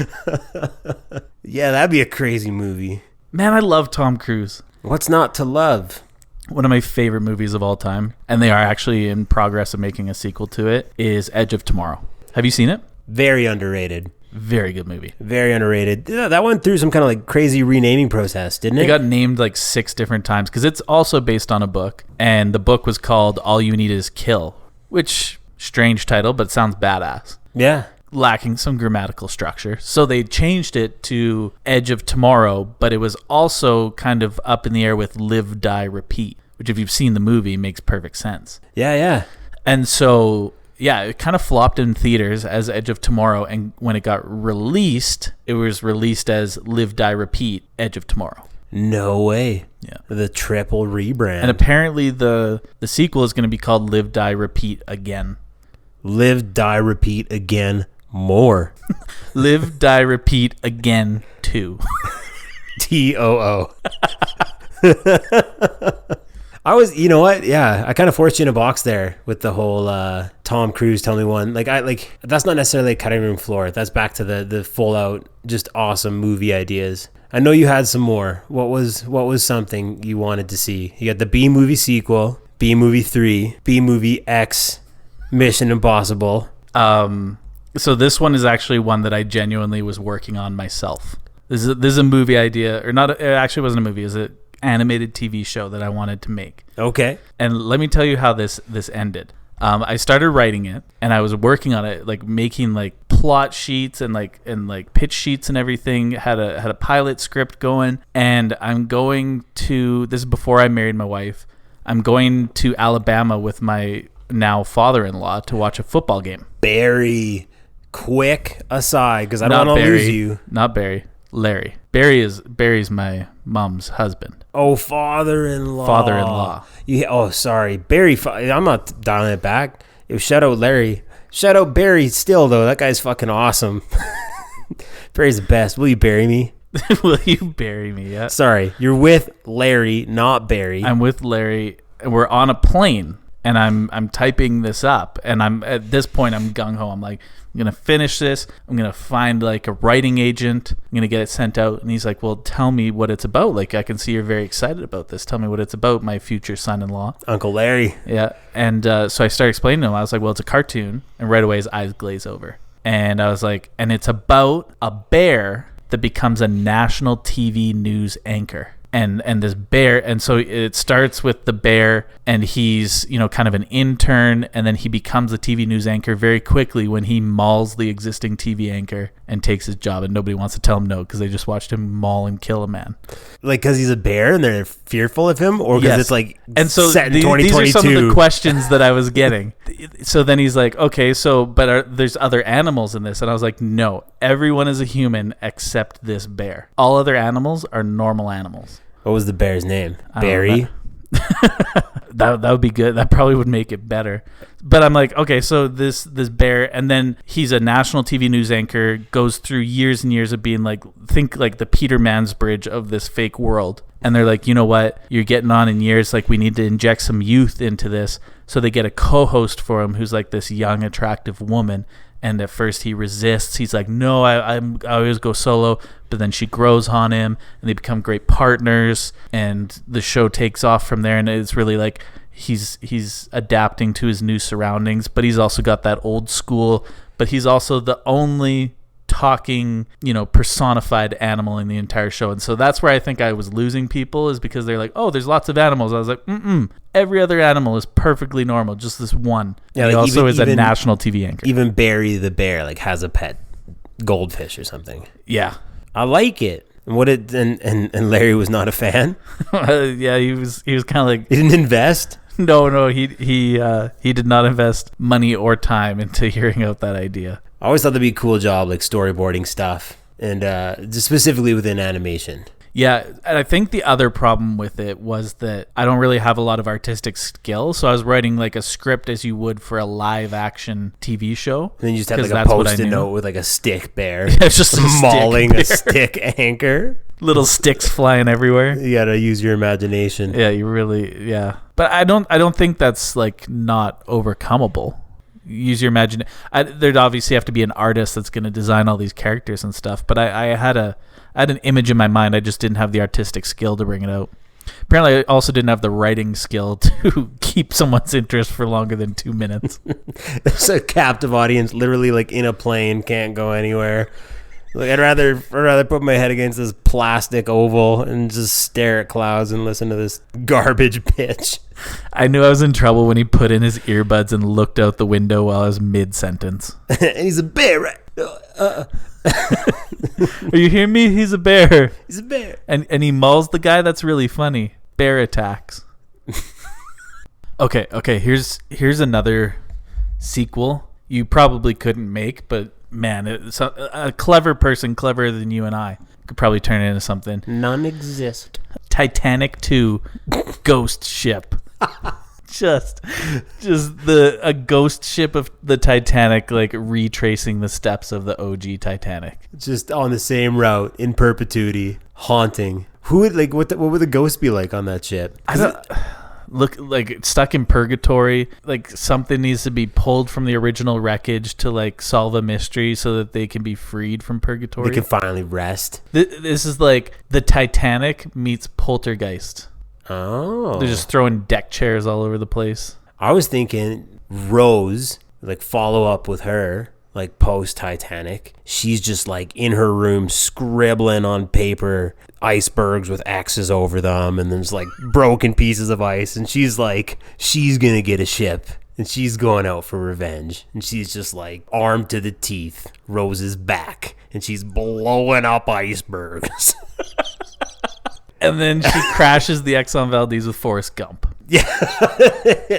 C: Yeah, that'd be a crazy movie.
B: Man, I love Tom Cruise.
C: What's not to love?
B: One of my favorite movies of all time, and they are actually in progress of making a sequel to it, is Edge of Tomorrow. Have you seen it?
C: Very underrated.
B: Very good movie.
C: Very underrated. Yeah, that went through some kind of like crazy renaming process, didn't it?
B: It got named like 6 different times because it's also based on a book, and the book was called All You Need Is Kill, which, strange title, but sounds badass.
C: Yeah.
B: Lacking some grammatical structure. So they changed it to Edge of Tomorrow, but it was also kind of up in the air with Live, Die, Repeat, which if you've seen the movie makes perfect sense.
C: Yeah.
B: And so... yeah, it kind of flopped in theaters as Edge of Tomorrow, and when it got released, it was released as Live, Die, Repeat, Edge of Tomorrow.
C: No way.
B: Yeah.
C: The triple rebrand.
B: And apparently the sequel is going to be called Live, Die, Repeat Again.
C: Live, Die, Repeat Again more.
B: Live, Die, Repeat Again 2.
C: TOO. I was, you know what? Yeah, I kind of forced you in a box there with the whole Tom Cruise tell me one. That's not necessarily a cutting room floor. That's back to the full out, just awesome movie ideas. I know you had some more. What was something you wanted to see? You got the B movie sequel, B movie 3, B movie X, Mission Impossible.
B: So this one is actually one that I genuinely was working on myself. This is a movie idea, or not? It actually wasn't a movie. It's an animated TV show that I wanted to make.
C: Okay.
B: And let me tell you how this ended. I started writing it, and I was working on it, like making like plot sheets and pitch sheets and everything. Had a pilot script going, and I'm going to. This is before I married my wife. I'm going to Alabama with my now father-in-law to watch a football game.
C: Barry, quick aside, because I don't want to lose you.
B: Not Barry. Larry. Barry's my mom's husband.
C: Oh, father-in-law.
B: Father-in-law.
C: Sorry. Barry, I'm not dialing it back. Shout out Larry. Shout out Barry still, though. That guy's fucking awesome. Barry's the best. Will you bury me?
B: Will you bury me? Yeah.
C: Sorry. You're with Larry, not Barry.
B: I'm with Larry. We're on a plane, and I'm typing this up, and I'm at this point I'm gung-ho. I'm like, I'm going to finish this. I'm going to find like a writing agent. I'm going to get it sent out. And he's like, well, tell me what it's about. Like, I can see you're very excited about this. Tell me what it's about, my future son-in-law.
C: Uncle Larry.
B: Yeah. And so I started explaining to him. I was like, well, it's a cartoon. And right away his eyes glaze over. And I was like, and it's about a bear that becomes a national TV news anchor. and this bear. And so it starts with the bear, and he's, you know, kind of an intern, and then he becomes a TV news anchor very quickly when he mauls the existing TV anchor and takes his job, and nobody wants to tell him no because they just watched him maul and kill a man.
C: Like, because he's a bear and they're fearful of him, or because it's like
B: and so
C: set in
B: these
C: 2022.
B: are some of the questions that I was getting. So then he's like, okay, so but there's other animals in this, and I was like, no, everyone is a human except this bear. All other animals are normal animals.
C: What was the bear's name?
B: I don't know.
C: Barry?
B: That would be good. That probably would make it better. But I'm like, okay, so this bear, and then he's a national TV news anchor, goes through years and years of being like, think like the Peter Mansbridge of this fake world. And they're like, you know what? You're getting on in years. Like, we need to inject some youth into this. So they get a co-host for him who's like this young, attractive woman. And at first he resists. He's like, no, I always go solo. But then she grows on him, and they become great partners. And the show takes off from there. And it's really like he's adapting to his new surroundings. But he's also got that old school. But he's also the only talking, you know, personified animal in the entire show. And so that's where I think I was losing people, is because they're like, oh, there's lots of animals. I was like, every other animal is perfectly normal, just this one.
C: Yeah,
B: and
C: like
B: he also is a
C: even
B: national TV anchor.
C: Even Barry the bear like has a pet goldfish or something.
B: Yeah.
C: I like it. And Larry was not a fan.
B: Yeah, he was kind of like,
C: He didn't invest.
B: no, he did not invest money or time into hearing out that idea.
C: I always thought that'd be a cool job, like storyboarding stuff, and just specifically within animation.
B: Yeah, and I think the other problem with it was that I don't really have a lot of artistic skill, so I was writing like a script as you would for a live action TV show.
C: And then you just have like a
B: that's what I
C: post-it
B: knew.
C: note with like a stick bear.
B: It's just a
C: mauling
B: stick
C: a stick anchor.
B: Little sticks flying everywhere.
C: You gotta use your imagination.
B: Yeah, you really, yeah. But I don't think that's like not overcomable. Use your imagination. There'd obviously have to be an artist that's going to design all these characters and stuff. But I had an image in my mind. I just didn't have the artistic skill to bring it out. Apparently, I also didn't have the writing skill to keep someone's interest for longer than 2 minutes.
C: It's a captive audience, literally like in a plane, can't go anywhere. Like I'd rather put my head against this plastic oval and just stare at clouds and listen to this garbage pitch.
B: I knew I was in trouble when he put in his earbuds and looked out the window while I was mid-sentence.
C: And he's a bear, right?
B: Are you hearing me? He's a bear.
C: He's a bear.
B: And he mauls the guy. That's really funny. Bear attacks. Okay. Here's another sequel you probably couldn't make, but man, it's a clever person, cleverer than you and I, could probably turn it into something.
C: None exist.
B: Titanic 2 Ghost Ship. just a ghost ship of the Titanic, like retracing the steps of the OG Titanic.
C: Just on the same route in perpetuity, haunting. Who would like what would the ghost be like on that ship?
B: I don't look like stuck in purgatory. Like something needs to be pulled from the original wreckage to like solve a mystery so that they can be freed from purgatory.
C: They can finally rest.
B: This is like the Titanic meets Poltergeist.
C: Oh,
B: They're just throwing deck chairs all over the place.
C: I was thinking Rose, like follow up with her, like post Titanic. She's just like in her room scribbling on paper icebergs with X's over them, and there's like broken pieces of ice, and she's like, she's gonna get a ship and she's going out for revenge, and she's just like armed to the teeth. Rose is back and she's blowing up icebergs.
B: And then she crashes the Exxon Valdez with Forrest Gump.
C: Yeah.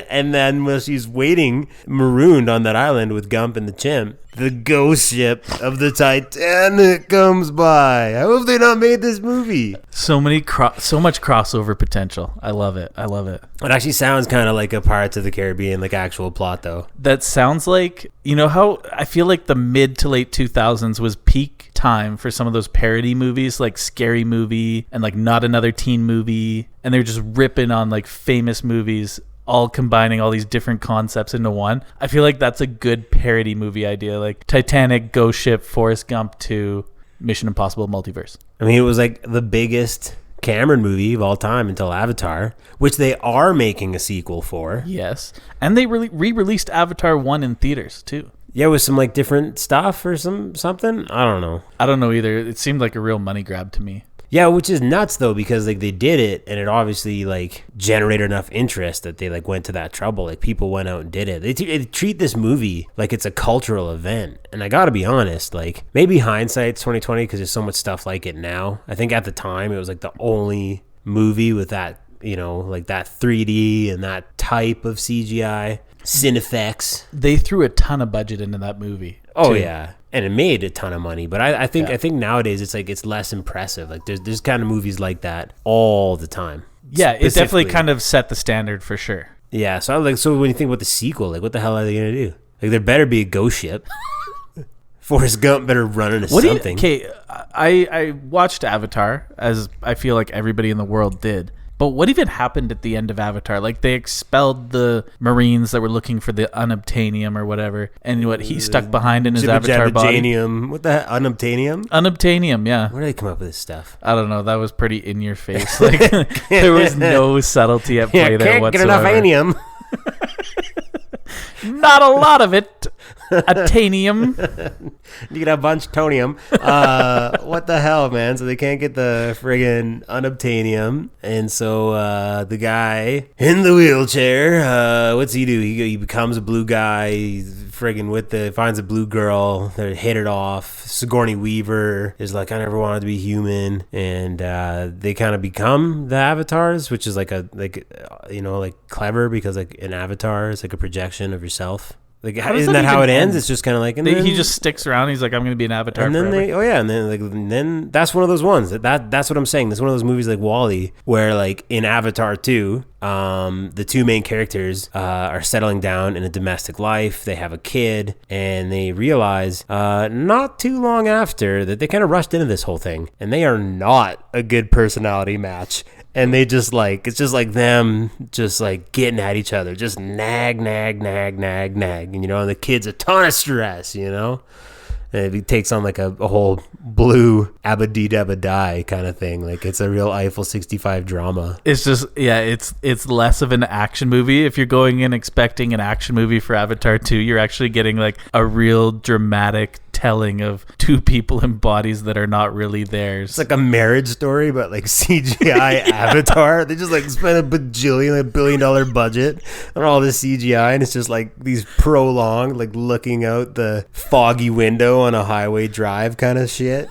C: And then while she's waiting marooned on that island with Gump and the chimp, the ghost ship of the Titanic comes by. How have they not made this movie?
B: So much crossover potential. I love it.
C: It actually sounds kind of like a Pirates of the Caribbean, like actual plot though.
B: That sounds like, you know how I feel like the mid to late 2000s was peak time for some of those parody movies, like Scary Movie and like Not Another Teen Movie, and they're just ripping on like famous movies, all combining all these different concepts into one. I feel like that's a good parody movie idea, like Titanic, Ghost Ship, Forrest Gump 2, Mission Impossible Multiverse.
C: I mean, it was like the biggest Cameron movie of all time until Avatar, which they are making a sequel for.
B: Yes, and they re-released Avatar 1 in theaters too.
C: Yeah, with some like different stuff or something. I don't know.
B: I don't know either. It seemed like a real money grab to me.
C: Yeah, which is nuts though, because like they did it and it obviously like generated enough interest that they like went to that trouble. Like people went out and did it. They treat this movie like it's a cultural event. And I gotta be honest, like maybe hindsight's 2020 because there's so much stuff like it now. I think at the time it was like the only movie with that, you know, like that 3D and that type of CGI, Cinefex.
B: They threw a ton of budget into that movie.
C: Oh
B: too.
C: yeah. And it made a ton of money, but I think nowadays it's like it's less impressive. Like there's kind of movies like that all the time.
B: Yeah, it definitely
C: Specifically.
B: kind of set the standard for sure.
C: Yeah, so when you think about the sequel, like what the hell are they gonna do? Like there better be a ghost ship. Forrest Gump better run into something.
B: Okay, I watched Avatar, as I feel like everybody in the world did. But what even happened at the end of Avatar? Like they expelled the Marines that were looking for the unobtainium or whatever, and what he stuck behind in his Avatar body.
C: What the heck? Unobtainium?
B: Unobtainium, yeah.
C: Where do they come up with this stuff?
B: I don't know. That was pretty in your face. Like there was no subtlety at play there
C: Can't
B: whatsoever.
C: get enough anium.
B: Not a lot of it. Atanium.
C: You get a bunch of tonium. What the hell, man? So they can't get the friggin' unobtainium. And so the guy in the wheelchair, what's he do? He becomes a blue guy. He's friggin' finds a blue girl. They hit it off. Sigourney Weaver is like, I never wanted to be human. And they kind of become the avatars, which is like clever because like an avatar is like a projection of yourself. Like, isn't that how it ends? It's just kind of like, and then,
B: he just sticks around. He's like, I'm going to be an avatar.
C: and then
B: forever.
C: then that's one of those ones that's what I'm saying. That's one of those movies like WALL-E, where like in Avatar 2, the two main characters are settling down in a domestic life. They have a kid, and they realize not too long after that they kind of rushed into this whole thing, and they are not a good personality match. And they just like, it's just like them just like getting at each other, just nag. And, you know, and the kid's a ton of stress, you know, and it takes on like a whole blue Abba-dee Dabba-die kind of thing. Like it's a real Eiffel 65 drama.
B: It's just, yeah, it's less of an action movie. If you're going in expecting an action movie for Avatar 2, you're actually getting like a real dramatic telling of two people in bodies that are not really theirs.
C: It's like a marriage story, but like CGI Avatar. They just like spent $1 billion budget on all this CGI, and it's just like these prolonged, like looking out the foggy window on a highway drive kind of shit.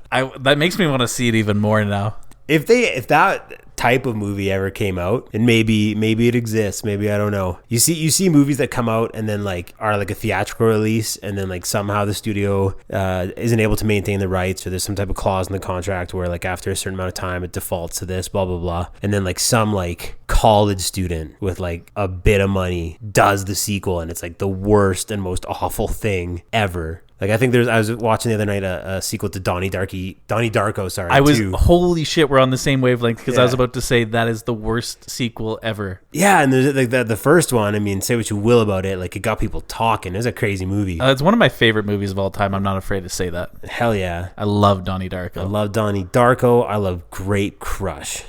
B: That makes me want to see it even more now.
C: If that type of movie ever came out, and maybe it exists, maybe, I don't know. You see movies that come out and then like are like a theatrical release, and then like somehow the studio isn't able to maintain the rights, or there's some type of clause in the contract where like after a certain amount of time it defaults to this, blah blah blah, and then like some like college student with like a bit of money does the sequel, and it's like the worst and most awful thing ever. Like I think I was watching the other night a sequel to Donnie Darko. Sorry,
B: I was
C: 2.
B: Holy shit, we're on the same wavelength, because I was
C: Yeah.
B: about to say that is the worst sequel ever.
C: Yeah, and there's like the first one. I mean, say what you will about it, like it got people talking. It was a crazy movie.
B: It's one of my favorite movies of all time. I'm not afraid to say that.
C: Hell yeah,
B: I love Donnie Darko.
C: I love Donnie Darko. I love Great Crush.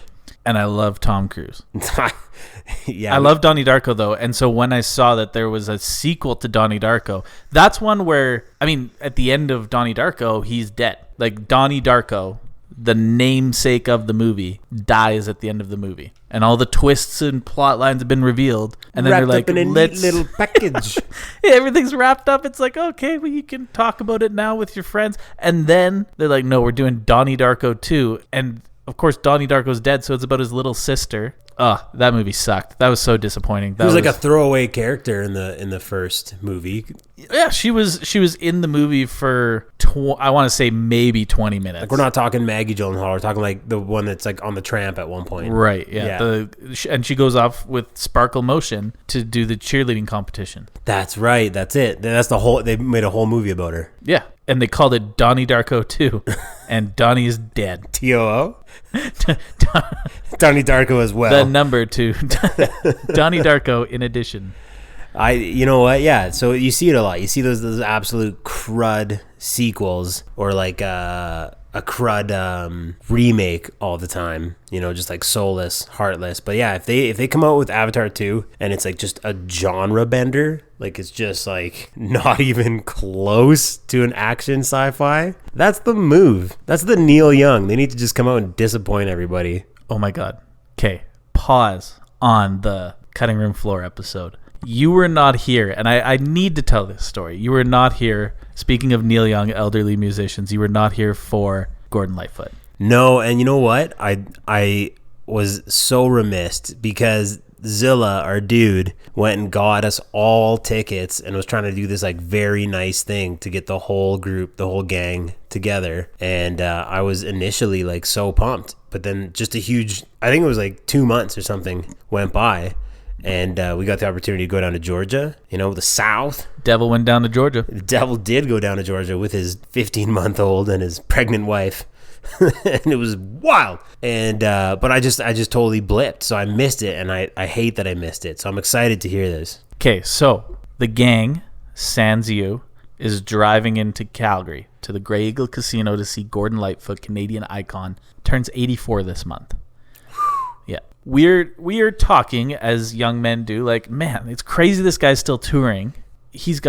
B: And I love Tom Cruise.
C: Yeah,
B: I love Donnie Darko, though. And so when I saw that there was a sequel to Donnie Darko, that's one where, I mean, at the end of Donnie Darko, he's dead. Like Donnie Darko, the namesake of the movie, dies at the end of the movie. And all the twists and plot lines have been revealed. And then
C: wrapped
B: they're like,
C: up in a neat little package.
B: everything's wrapped up. It's like, okay, well, you can talk about it now with your friends. And then they're like, no, we're doing Donnie Darko 2. And of course, Donnie Darko's dead, so it's about his little sister. That movie sucked. That was so disappointing.
C: He was like a throwaway character in the first movie.
B: Yeah, she was in the movie for I want to say maybe 20 minutes.
C: Like we're not talking Maggie Gyllenhaal. We're talking like the one that's like on the tramp at one point.
B: Right. Yeah. And she goes off with Sparkle Motion to do the cheerleading competition.
C: That's right. That's it. That's the whole. They made a whole movie about her.
B: Yeah, and they called it Donnie Darko 2, and Donnie is dead.
C: TOO. Donnie Darko as well.
B: The number 2, Donnie Darko in addition.
C: You know what? Yeah. So you see it a lot. You see those absolute crud sequels, or like a crud remake all the time, just like soulless, heartless. But yeah, if they come out with Avatar 2 and it's like just a genre bender, like it's just like not even close to an action sci-fi, that's the move. That's the Neil Young. They need to just come out and disappoint everybody.
B: Oh my God. Okay, pause on the cutting room floor episode. You were not here, and I need to tell this story. You were not here. Speaking of Neil Young, elderly musicians, you were not here for Gordon Lightfoot.
C: No, and you know what? I was so remiss because Zilla, our dude, went and got us all tickets and was trying to do this like very nice thing to get the whole group, the whole gang together. And I was initially like so pumped, but then just I think it was like 2 months or something went by. And we got the opportunity to go down to Georgia, the South.
B: Devil went down to Georgia.
C: The devil did go down to Georgia with his 15-month-old and his pregnant wife. And it was wild. And but I just totally blipped. So I missed it. And I hate that I missed it. So I'm excited to hear this.
B: Okay, so the gang, sans you, is driving into Calgary to the Grey Eagle Casino to see Gordon Lightfoot, Canadian icon, turns 84 this month. Yeah. We are talking as young men do, like, man, it's crazy this guy's still touring. He's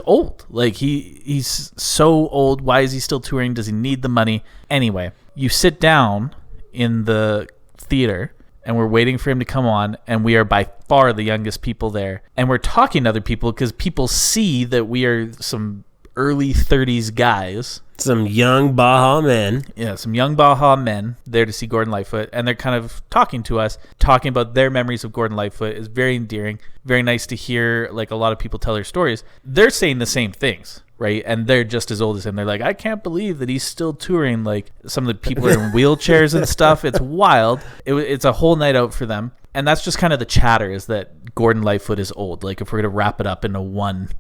B: old. Like he's so old. Why is he still touring? Does he need the money? Anyway, you sit down in the theater and we're waiting for him to come on, and we are by far the youngest people there. And we're talking to other people because people see that we are some early 30s guys.
C: Some young Baja men.
B: Yeah, some young Baja men there to see Gordon Lightfoot, and they're kind of talking to us, talking about their memories of Gordon Lightfoot. Is very endearing, very nice to hear, like, a lot of people tell their stories. They're saying the same things, right? And they're just as old as him. They're like, I can't believe that he's still touring. Like, some of the people are in wheelchairs and stuff. It's wild. It's a whole night out for them. And that's just kind of the chatter, is that Gordon Lightfoot is old. Like, if we're going to wrap it up into one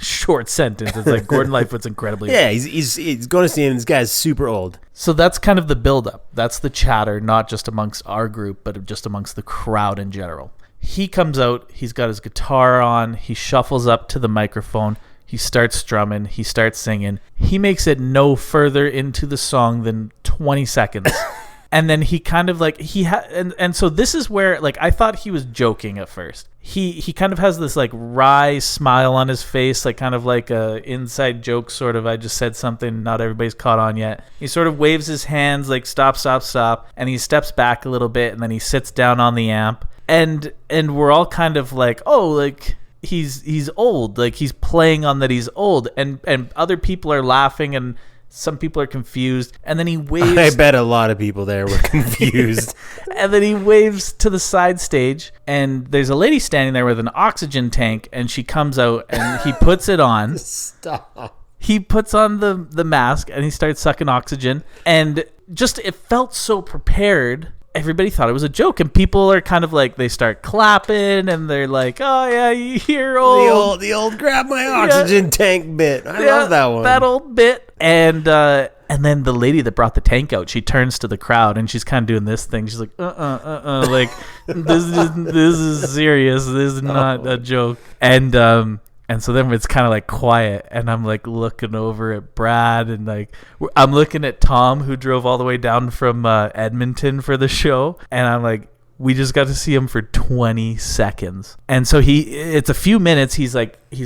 B: short sentence, it's like Gordon Lightfoot's incredibly old.
C: Yeah, he's going to see him. This guy's super old.
B: So that's kind of the build-up. That's the chatter, not just amongst our group, but just amongst the crowd in general. He comes out. He's got his guitar on. He shuffles up to the microphone. He starts strumming. He starts singing. He makes it no further into the song than 20 seconds. And then he kind of like and so this is where, like, I thought he was joking at first. He kind of has this like wry smile on his face, like kind of like a inside joke sort of. I just said something not everybody's caught on yet. He sort of waves his hands like stop, and he steps back a little bit, and then he sits down on the amp, and we're all kind of like, oh, like he's old, like he's playing on that he's old, and other people are laughing, and some people are confused, and then he waves.
C: I bet a lot of people there were confused.
B: And then he waves to the side stage, and there's a lady standing there with an oxygen tank, and she comes out, and he puts it on.
C: Stop.
B: He puts on the mask, and he starts sucking oxygen, and just it felt so prepared. Everybody thought it was a joke, and people are kind of like, they start clapping, and they're like, oh yeah, you're old.
C: The old grab my oxygen tank bit. I love that one.
B: That old bit. And then the lady that brought the tank out, she turns to the crowd, and she's kind of doing this thing. She's like, like this is serious. This is not a joke. And so then it's kind of like quiet, and I'm like looking over at Brad, and like I'm looking at Tom, who drove all the way down from Edmonton for the show, and I'm like, we just got to see him for 20 seconds. And so it's a few minutes. He's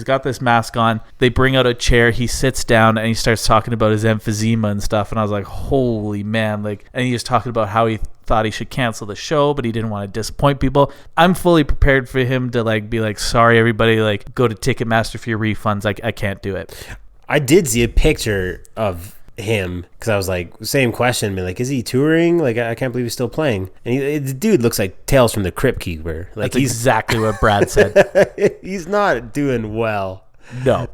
B: got this mask on. They bring out a chair. He sits down, and he starts talking about his emphysema and stuff. And I was like, holy man. Like, and he was talking about how he thought he should cancel the show, but he didn't want to disappoint people. I'm fully prepared for him to like be like, sorry, everybody, like go to Ticketmaster for your refunds. I can't do it.
C: I did see a picture of him because I was like, same question, like, is he touring? Like, I can't believe he's still playing. And the dude looks like Tales from the Crypt Keeper. Like,
B: that's exactly what Brad said.
C: He's not doing well.
B: No,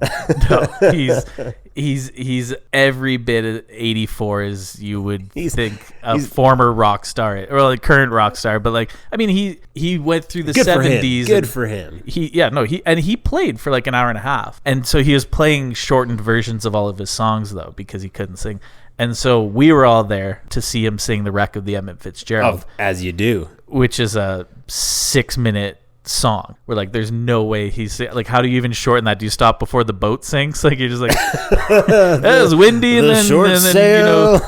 B: he's every bit of 84 as you would think a former rock star, or like current rock star. But like, I mean, he went through the 70s.
C: Good for him.
B: He played for like an hour and a half, and so he was playing shortened versions of all of his songs though, because he couldn't sing. And so we were all there to see him sing The Wreck of the Emmett Fitzgerald,
C: as you do,
B: which is a 6-minute song. We're like, there's no way he's like, how do you even shorten that? Do you stop before the boat sinks? Like, you're just like, that was windy, and then
C: sail,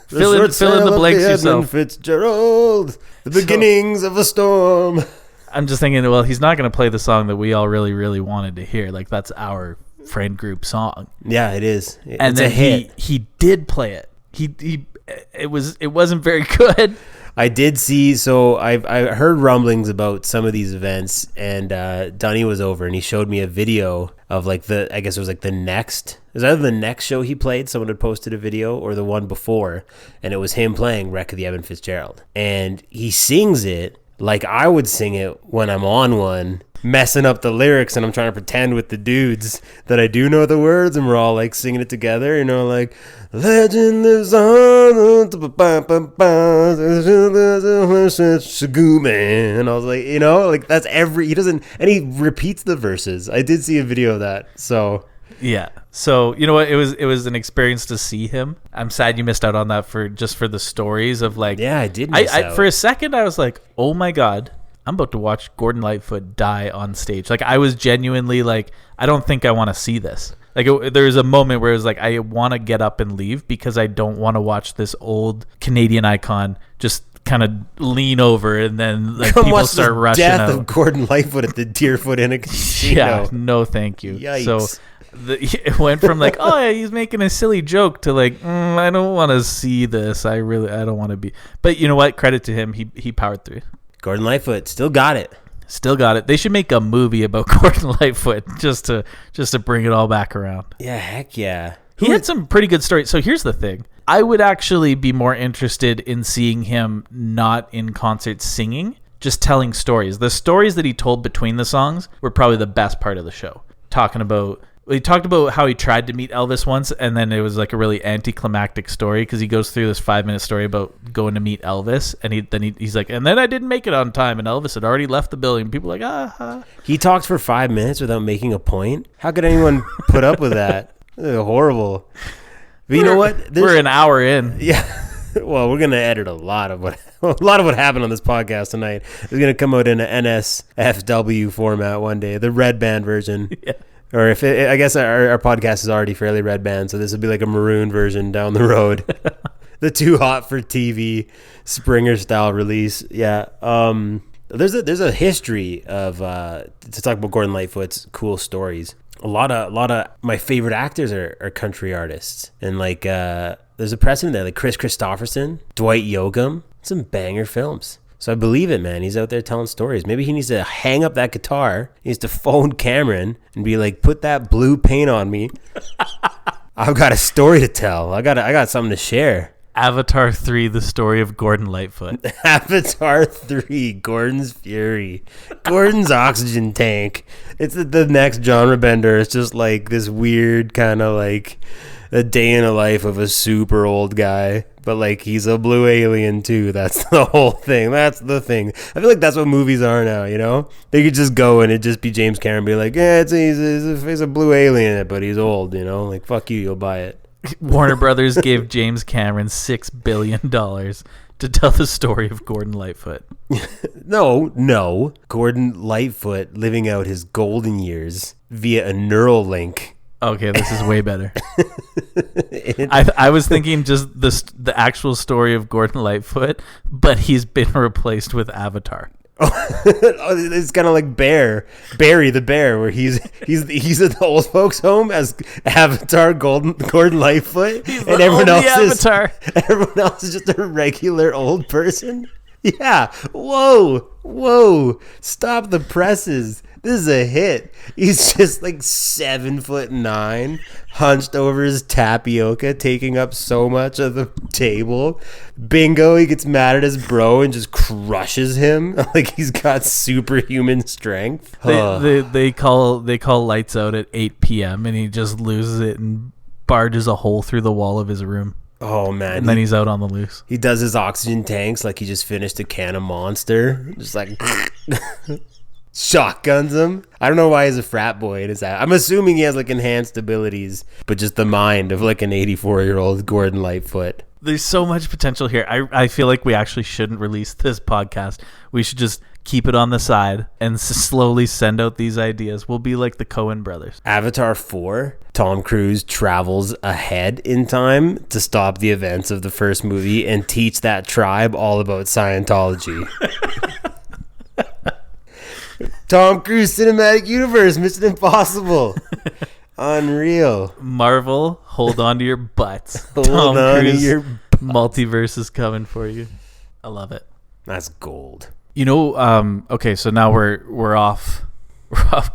B: fill in the blanks yourself.
C: Fitzgerald, the beginnings of a storm.
B: I'm just thinking, well, he's not going to play the song that we all really, really wanted to hear. Like, that's our friend group song.
C: Yeah, it is.
B: And then he did play it. It wasn't very good.
C: I did see. So I heard rumblings about some of these events, and Dunny was over, and he showed me a video of like I guess it was like the next. It was either the next show he played. Someone had posted a video, or the one before, and it was him playing "Wreck of the Evan Fitzgerald," and he sings it like I would sing it when I'm on one, messing up the lyrics, and I'm trying to pretend with the dudes that I do know the words, and we're all like singing it together, you know, like legend lives on, and I was like, you know, like that's he doesn't, and he repeats the verses. I did see a video of that, so
B: yeah. So you know what, it was an experience to see him. I'm sad you missed out on that for the stories of like,
C: yeah, I did miss out.
B: For a second I was like, oh my god, I'm about to watch Gordon Lightfoot die on stage. Like, I was genuinely like, I don't think I want to see this. Like, there was a moment where it was like, I want to get up and leave because I don't want to watch this old Canadian icon just kind of lean over and then like people start rushing out.
C: Death of Gordon Lightfoot at the Deerfoot in a casino.
B: Yeah, no thank you.
C: Yikes.
B: So it went from like, oh yeah, he's making a silly joke to like, I don't want to see this. I don't want to be. But you know what? Credit to him. He powered through.
C: Gordon Lightfoot still got it.
B: Still got it. They should make a movie about Gordon Lightfoot just to bring it all back around.
C: Yeah, heck yeah.
B: He had some pretty good stories. So here's the thing. I would actually be more interested in seeing him not in concert singing, just telling stories. The stories that he told between the songs were probably the best part of the show. He talked about how he tried to meet Elvis once, and then it was like a really anticlimactic story because he goes through this 5-minute story about going to meet Elvis, and he's like, and then I didn't make it on time, and Elvis had already left the building. People were like,
C: He talked for 5 minutes without making a point. How could anyone put up with that? Horrible. But you know what?
B: We're an hour in.
C: Yeah. Well, we're gonna edit a lot of what happened on this podcast tonight. It's gonna come out in an NSFW format one day, the red band version. Yeah. Or I guess our podcast is already fairly red band, so this will be like a maroon version down the road. The Too Hot for TV Springer style release. Yeah. There's a history of to talk about Gordon Lightfoot's cool stories. A lot of my favorite actors are country artists, and like there's a precedent there, like Chris Christopherson, Dwight Yoakam, some banger films. So I believe it, man. He's out there telling stories. Maybe he needs to hang up that guitar. He needs to phone Cameron and be like, put that blue paint on me. I've got a story to tell. I got something to share.
B: Avatar 3, the story of Gordon Lightfoot.
C: Avatar 3, Gordon's Fury. Gordon's oxygen tank. It's the next genre bender. It's just like this weird kind of like a day in the life of a super old guy. But like he's a blue alien too. That's the whole thing. That's the thing. I feel like that's what movies are now, you know? They could just go and it'd just be James Cameron be like, yeah, he's a blue alien, but he's old, you know? Like, fuck you, you'll buy it.
B: Warner Brothers gave James Cameron $6 billion to tell the story of Gordon Lightfoot.
C: No. Gordon Lightfoot living out his golden years via a neural link.
B: Okay, this is way better. I was thinking just the actual story of Gordon Lightfoot, but he's been replaced with Avatar.
C: It's kind of like Barry the bear, where he's at the old folks' home as Avatar Gordon Lightfoot, and everyone else is just a regular old person. Yeah. Whoa. Stop the presses. This is a hit. He's just like 7'9", hunched over his tapioca, taking up so much of the table. Bingo, he gets mad at his bro and just crushes him. Like he's got superhuman strength.
B: They call lights out at 8 p.m. and he just loses it and barges a hole through the wall of his room.
C: Oh man!
B: And then he's out on the loose.
C: He does his oxygen tanks like he just finished a can of Monster. Just like shotguns him. I don't know why he's a frat boy. I'm assuming he has like enhanced abilities, but just the mind of like an 84-year-old Gordon Lightfoot.
B: There's so much potential here. I feel like we actually shouldn't release this podcast. We should just keep it on the side, and slowly send out these ideas. We'll be like the Coen brothers.
C: Avatar 4, Tom Cruise travels ahead in time to stop the events of the first movie and teach that tribe all about Scientology. Tom Cruise Cinematic Universe, Mission Impossible. Unreal.
B: Marvel, hold on to your butts.
C: Hold
B: Tom
C: on to
B: Cruise
C: your
B: multiverse is coming for you. I love it.
C: That's gold.
B: You know, okay, so now we're off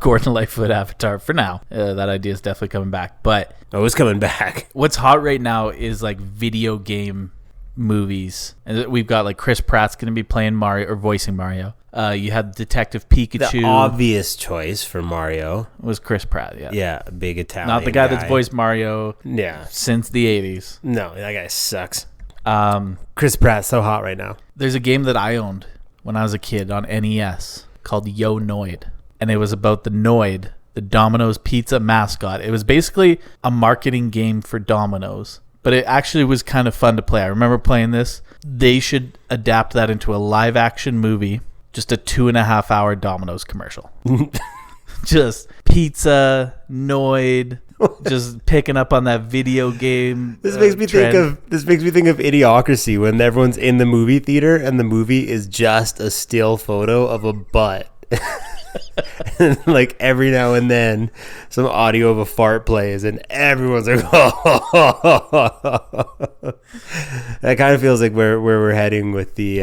B: Gordon Lightfoot Avatar for now. That idea is definitely coming back. But
C: Oh, it's coming back.
B: what's hot right now is like video game movies. And we've got like Chris Pratt's going to be playing Mario or voicing Mario. You had Detective Pikachu.
C: The obvious choice for Mario.
B: Was Chris Pratt, yeah.
C: Yeah, big Italian
B: Not the guy that's voiced Mario
C: Yeah.
B: since the 80s.
C: No, that guy sucks.
B: Um,
C: Chris Pratt's so hot right now.
B: there's a game that I owned when I was a kid on NES called Yo Noid. And it was about the Noid, the Domino's pizza mascot. It was basically a marketing game for Domino's, but it actually was kind of fun to play. I remember playing this. They should adapt that into a live action movie, just a 2.5 hour Domino's commercial. Just pizza, Noid, just picking up on that video game.
C: This makes me think of Idiocracy when everyone's in the movie theater and the movie is just a still photo of a butt. And like every now and then some audio of a fart plays and everyone's like that kind of feels like where we're heading with the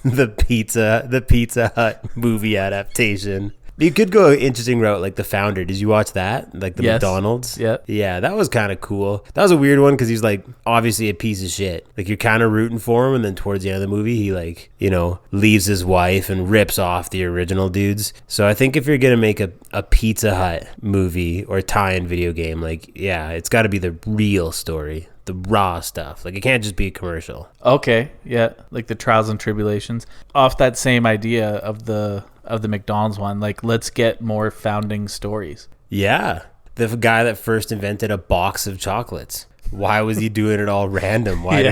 C: the Pizza Hut movie adaptation. You could go an interesting route like The Founder. Did you watch that? Like the
B: Yes.
C: McDonald's?
B: Yeah.
C: Yeah, that was kind of cool. That was a weird one because he's like obviously a piece of shit. Like you're kind of rooting for him, and then towards the end of the movie, he like, you know, leaves his wife and rips off the original dudes. So I think if you're gonna make a Pizza Hut movie or tie-in video game, like yeah, it's got to be the real story, the raw stuff. Like it can't just be a commercial.
B: Okay, yeah, like the trials and tribulations. Off that same idea of the McDonald's one, like let's get more founding stories.
C: Yeah. The guy that first invented a box of chocolates. Why was he doing it all random? Why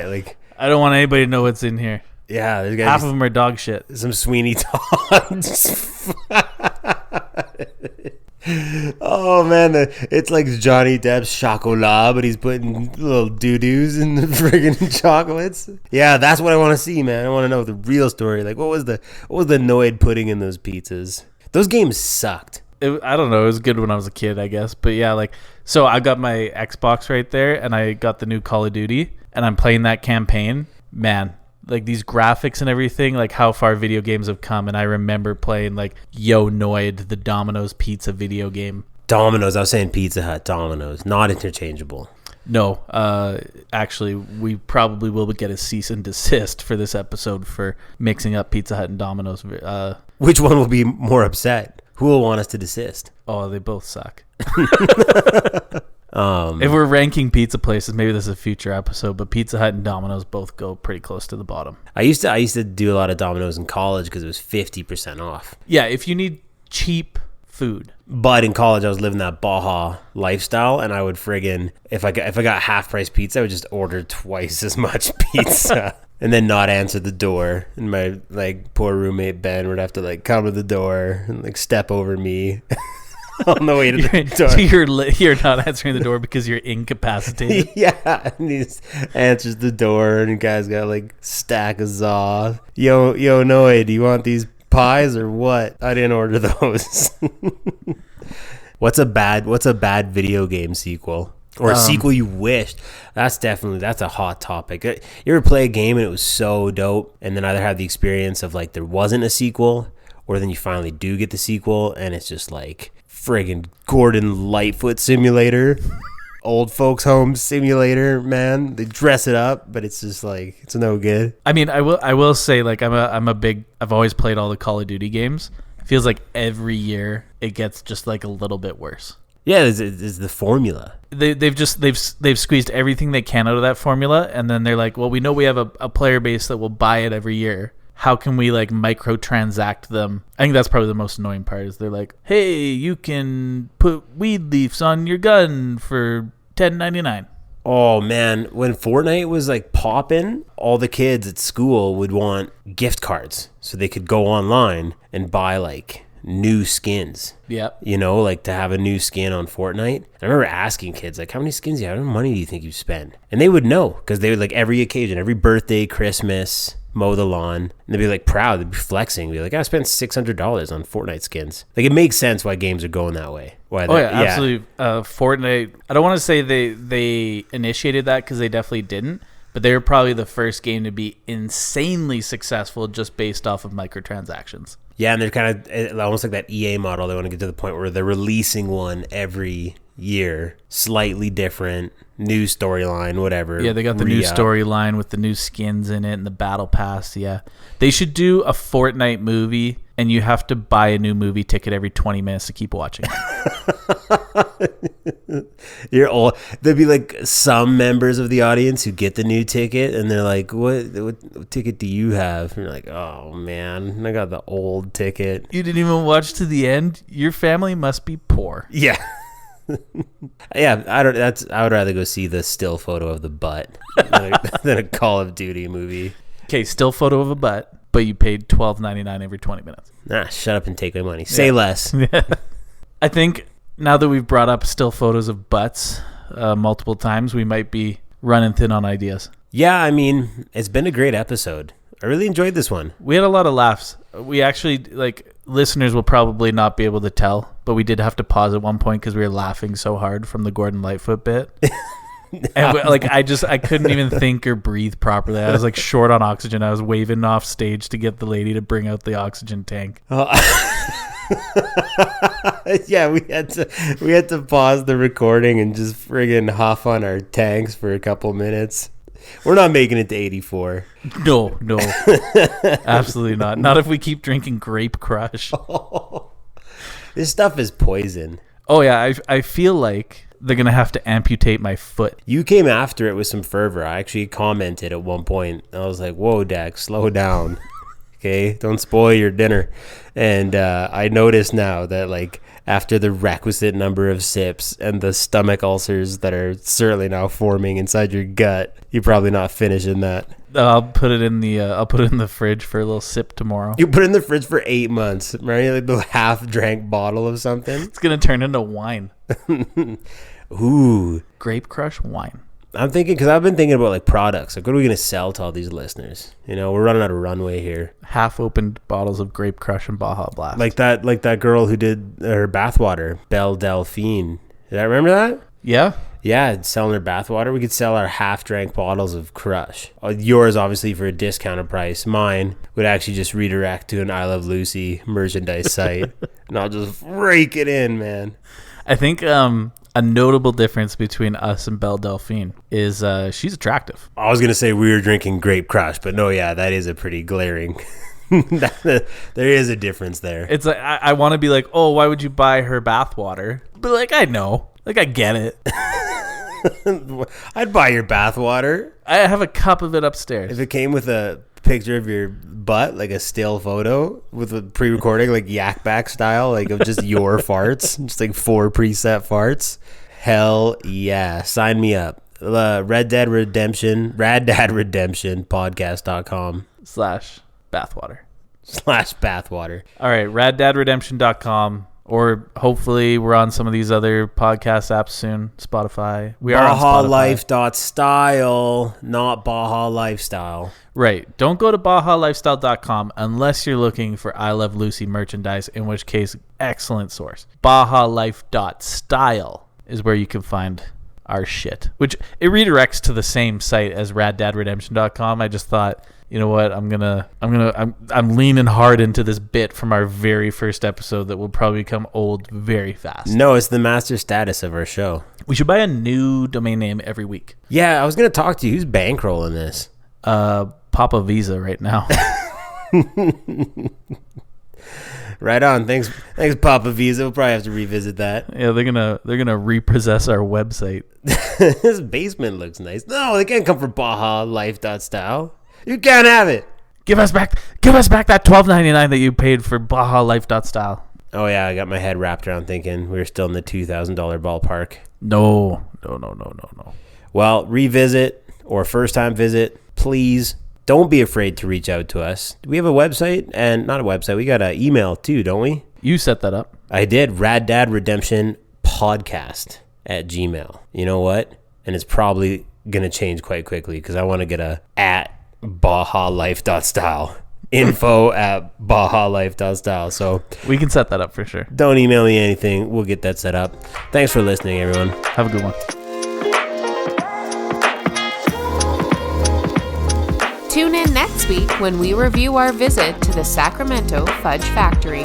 C: like
B: I don't want anybody to know what's in here.
C: yeah, there's
B: Half
C: got
B: of them are dog shit.
C: some Sweeney Todd's. Oh man, it's like Johnny Depp's chocolat, but he's putting little doo-doos in the friggin' chocolates. Yeah, that's what I want to see, man. I want to know the real story. Like, what was the Noid putting in those pizzas? Those games sucked.
B: I don't know. It was good when I was a kid, I guess. But yeah, like, so I got my Xbox right there, and I got the new Call of Duty, and I'm playing that campaign. Man, like these graphics and everything, like how far video games have come. And I remember playing like Yo Noid, the Domino's pizza video game.
C: Domino's. I was saying Pizza Hut. Domino's, not interchangeable.
B: No, actually, we probably will get a cease and desist for this episode for mixing up Pizza Hut and Domino's.
C: Which one will be more upset? Who will want us to desist?
B: Oh, they both suck. If we're ranking pizza places, maybe this is a future episode, but Pizza Hut and Domino's both go pretty close to the bottom.
C: I used to do a lot of Domino's in college because it was 50% off.
B: Yeah, if you need cheap food.
C: But in college, I was living that Baja lifestyle, and I would friggin' if I got half price pizza, I would just order twice as much pizza, and then not answer the door. And my like poor roommate Ben would have to like come to the door and like step over me on the way to the door.
B: So you're not answering the door because you're incapacitated.
C: Yeah, and he just answers the door, and the guy's got like stack of Zaw. Yo, Noe, do you want these pies or what? I didn't order those. What's a bad video game sequel or a sequel you wished? That's a hot topic. You ever play a game and it was so dope, and then either have the experience of like there wasn't a sequel, or then you finally do get the sequel and it's just like friggin' Gordon Lightfoot Simulator. Old folks home simulator, man. They dress it up, but it's just like it's no good.
B: I mean, I will say, like, I've always played all the Call of Duty games. It feels like every year it gets just like a little bit worse.
C: Yeah, it's the formula.
B: They've squeezed everything they can out of that formula, and then they're like, well, we know we have a player base that will buy it every year. How can we like microtransact them? I think that's probably the most annoying part. Is they're like, hey, you can put weed leaves on your gun for $10.99.
C: Oh man, when Fortnite was like popping, all the kids at school would want gift cards so they could go online and buy like new skins.
B: Yep.
C: You know, like to have a new skin on Fortnite. I remember asking kids, like, how many skins do you have? How much money do you think you spend? And they would know because they would like every occasion, every birthday, Christmas, mow the lawn. And they'd be like proud. They'd be flexing. They'd be like, I spent $600 on Fortnite skins. Like it makes sense why games are going that way. Why
B: Oh, yeah, absolutely. Fortnite, I don't want to say they initiated that because they definitely didn't. But they were probably the first game to be insanely successful just based off of microtransactions.
C: Yeah, and they're kind of almost like that EA model. They want to get to the point where they're releasing one every year, slightly different, new storyline, whatever.
B: Yeah, they got the new storyline with the new skins in it and the battle pass. Yeah, they should do a Fortnite movie, and you have to buy a new movie ticket every 20 minutes to keep watching.
C: You're old. There'd be like some members of the audience who get the new ticket, and they're like, "What ticket do you have?" And you're like, "Oh man, I got the old ticket."
B: You didn't even watch to the end. Your family must be poor.
C: Yeah. Yeah, I would rather go see the still photo of the butt than a Call of Duty movie.
B: Okay, still photo of a butt, but you paid $12.99 every 20 minutes.
C: Nah, shut up and take my money. Say less.
B: I think now that we've brought up still photos of butts multiple times, we might be running thin on ideas.
C: Yeah, I mean, it's been a great episode. I really enjoyed this one.
B: We had a lot of laughs. We actually, listeners will probably not be able to tell, but we did have to pause at one point because we were laughing so hard from the Gordon Lightfoot bit. And I couldn't even think or breathe properly. I was like short on oxygen. I was waving off stage to get the lady to bring out the oxygen tank.
C: Yeah, we had to pause the recording and just friggin' huff on our tanks for a couple minutes. We're not making it to 84.
B: No, absolutely not. Not if we keep drinking Grape Crush.
C: This stuff is poison.
B: Oh yeah, I feel like they're gonna have to amputate my foot.
C: You came after it with some fervor. I actually commented at one point. I was like, "Whoa, Dak, slow down, okay? Don't spoil your dinner." And I noticed now that after the requisite number of sips and the stomach ulcers that are certainly now forming inside your gut, you're probably not finishing that.
B: I'll put it in the fridge for a little sip tomorrow.
C: You put it in the fridge for 8 months, right? Like the half-drank bottle of something.
B: It's gonna turn into wine.
C: Ooh,
B: Grape Crush wine.
C: I'm thinking because I've been thinking about products. What are we gonna sell to all these listeners? We're running out of runway here.
B: Half-opened bottles of Grape Crush and Baja Blast.
C: Like that girl who did her bathwater, Belle Delphine. Did I remember that? Yeah, selling her bathwater. We could sell our half-drank bottles of Crush. Yours, obviously, for a discounted price. Mine would actually just redirect to an I Love Lucy merchandise site, and I'll just rake it in, man.
B: I think a notable difference between us and Belle Delphine is she's attractive.
C: I was gonna say we were drinking Grape Crush, but no, yeah, that is a pretty glaring. There is a difference there.
B: It's like I want to be like, oh, why would you buy her bathwater? But I know, I get it.
C: I'd buy your bathwater.
B: I have a cup of it upstairs.
C: If it came with a picture of your butt, like a still photo with a pre-recording, like Yak Back style, of just your farts, just 4 preset farts. Hell yeah. Sign me up. Red Dead Redemption podcast.com
B: /bathwater.
C: All
B: right, raddeadredemption.com. Or hopefully we're on some of these other podcast apps soon. Spotify. We are on Spotify.
C: BajaLife.style, not Baja Lifestyle.
B: Right. Don't go to BajaLifestyle.com unless you're looking for I Love Lucy merchandise, in which case, excellent source. BajaLife.style is where you can find our shit, which it redirects to the same site as RadDadRedemption.com. I just thought, you know what, I'm leaning hard into this bit from our very first episode that will probably become old very fast.
C: No, it's the master status of our show.
B: We should buy a new domain name every week.
C: Yeah, I was gonna talk to you. Who's bankrolling this?
B: Papa Visa right now.
C: Right on. Thanks, Papa Visa. We'll probably have to revisit that.
B: Yeah, they're gonna repossess our website.
C: This basement looks nice. No, they can't come for BajaLife.style. You can't have it.
B: Give us back that $12.99 that you paid for BajaLife.style.
C: Oh yeah, I got my head wrapped around thinking we were still in the $2,000 ballpark.
B: No.
C: well, revisit or first time visit, please don't be afraid to reach out to us. We have a website, and not a website, we got an email too, don't we?
B: You set that up.
C: I did. Rad Dad Redemption Podcast at Gmail. You know what? And it's probably gonna change quite quickly because I want to get a at BajaLife.style. Info at BajaLife.style. So
B: We can set that up for sure.
C: don't email me anything. We'll get that set up. Thanks for listening, everyone.
B: Have a good one.
A: Tune in next week when we review our visit to the Sacramento Fudge Factory.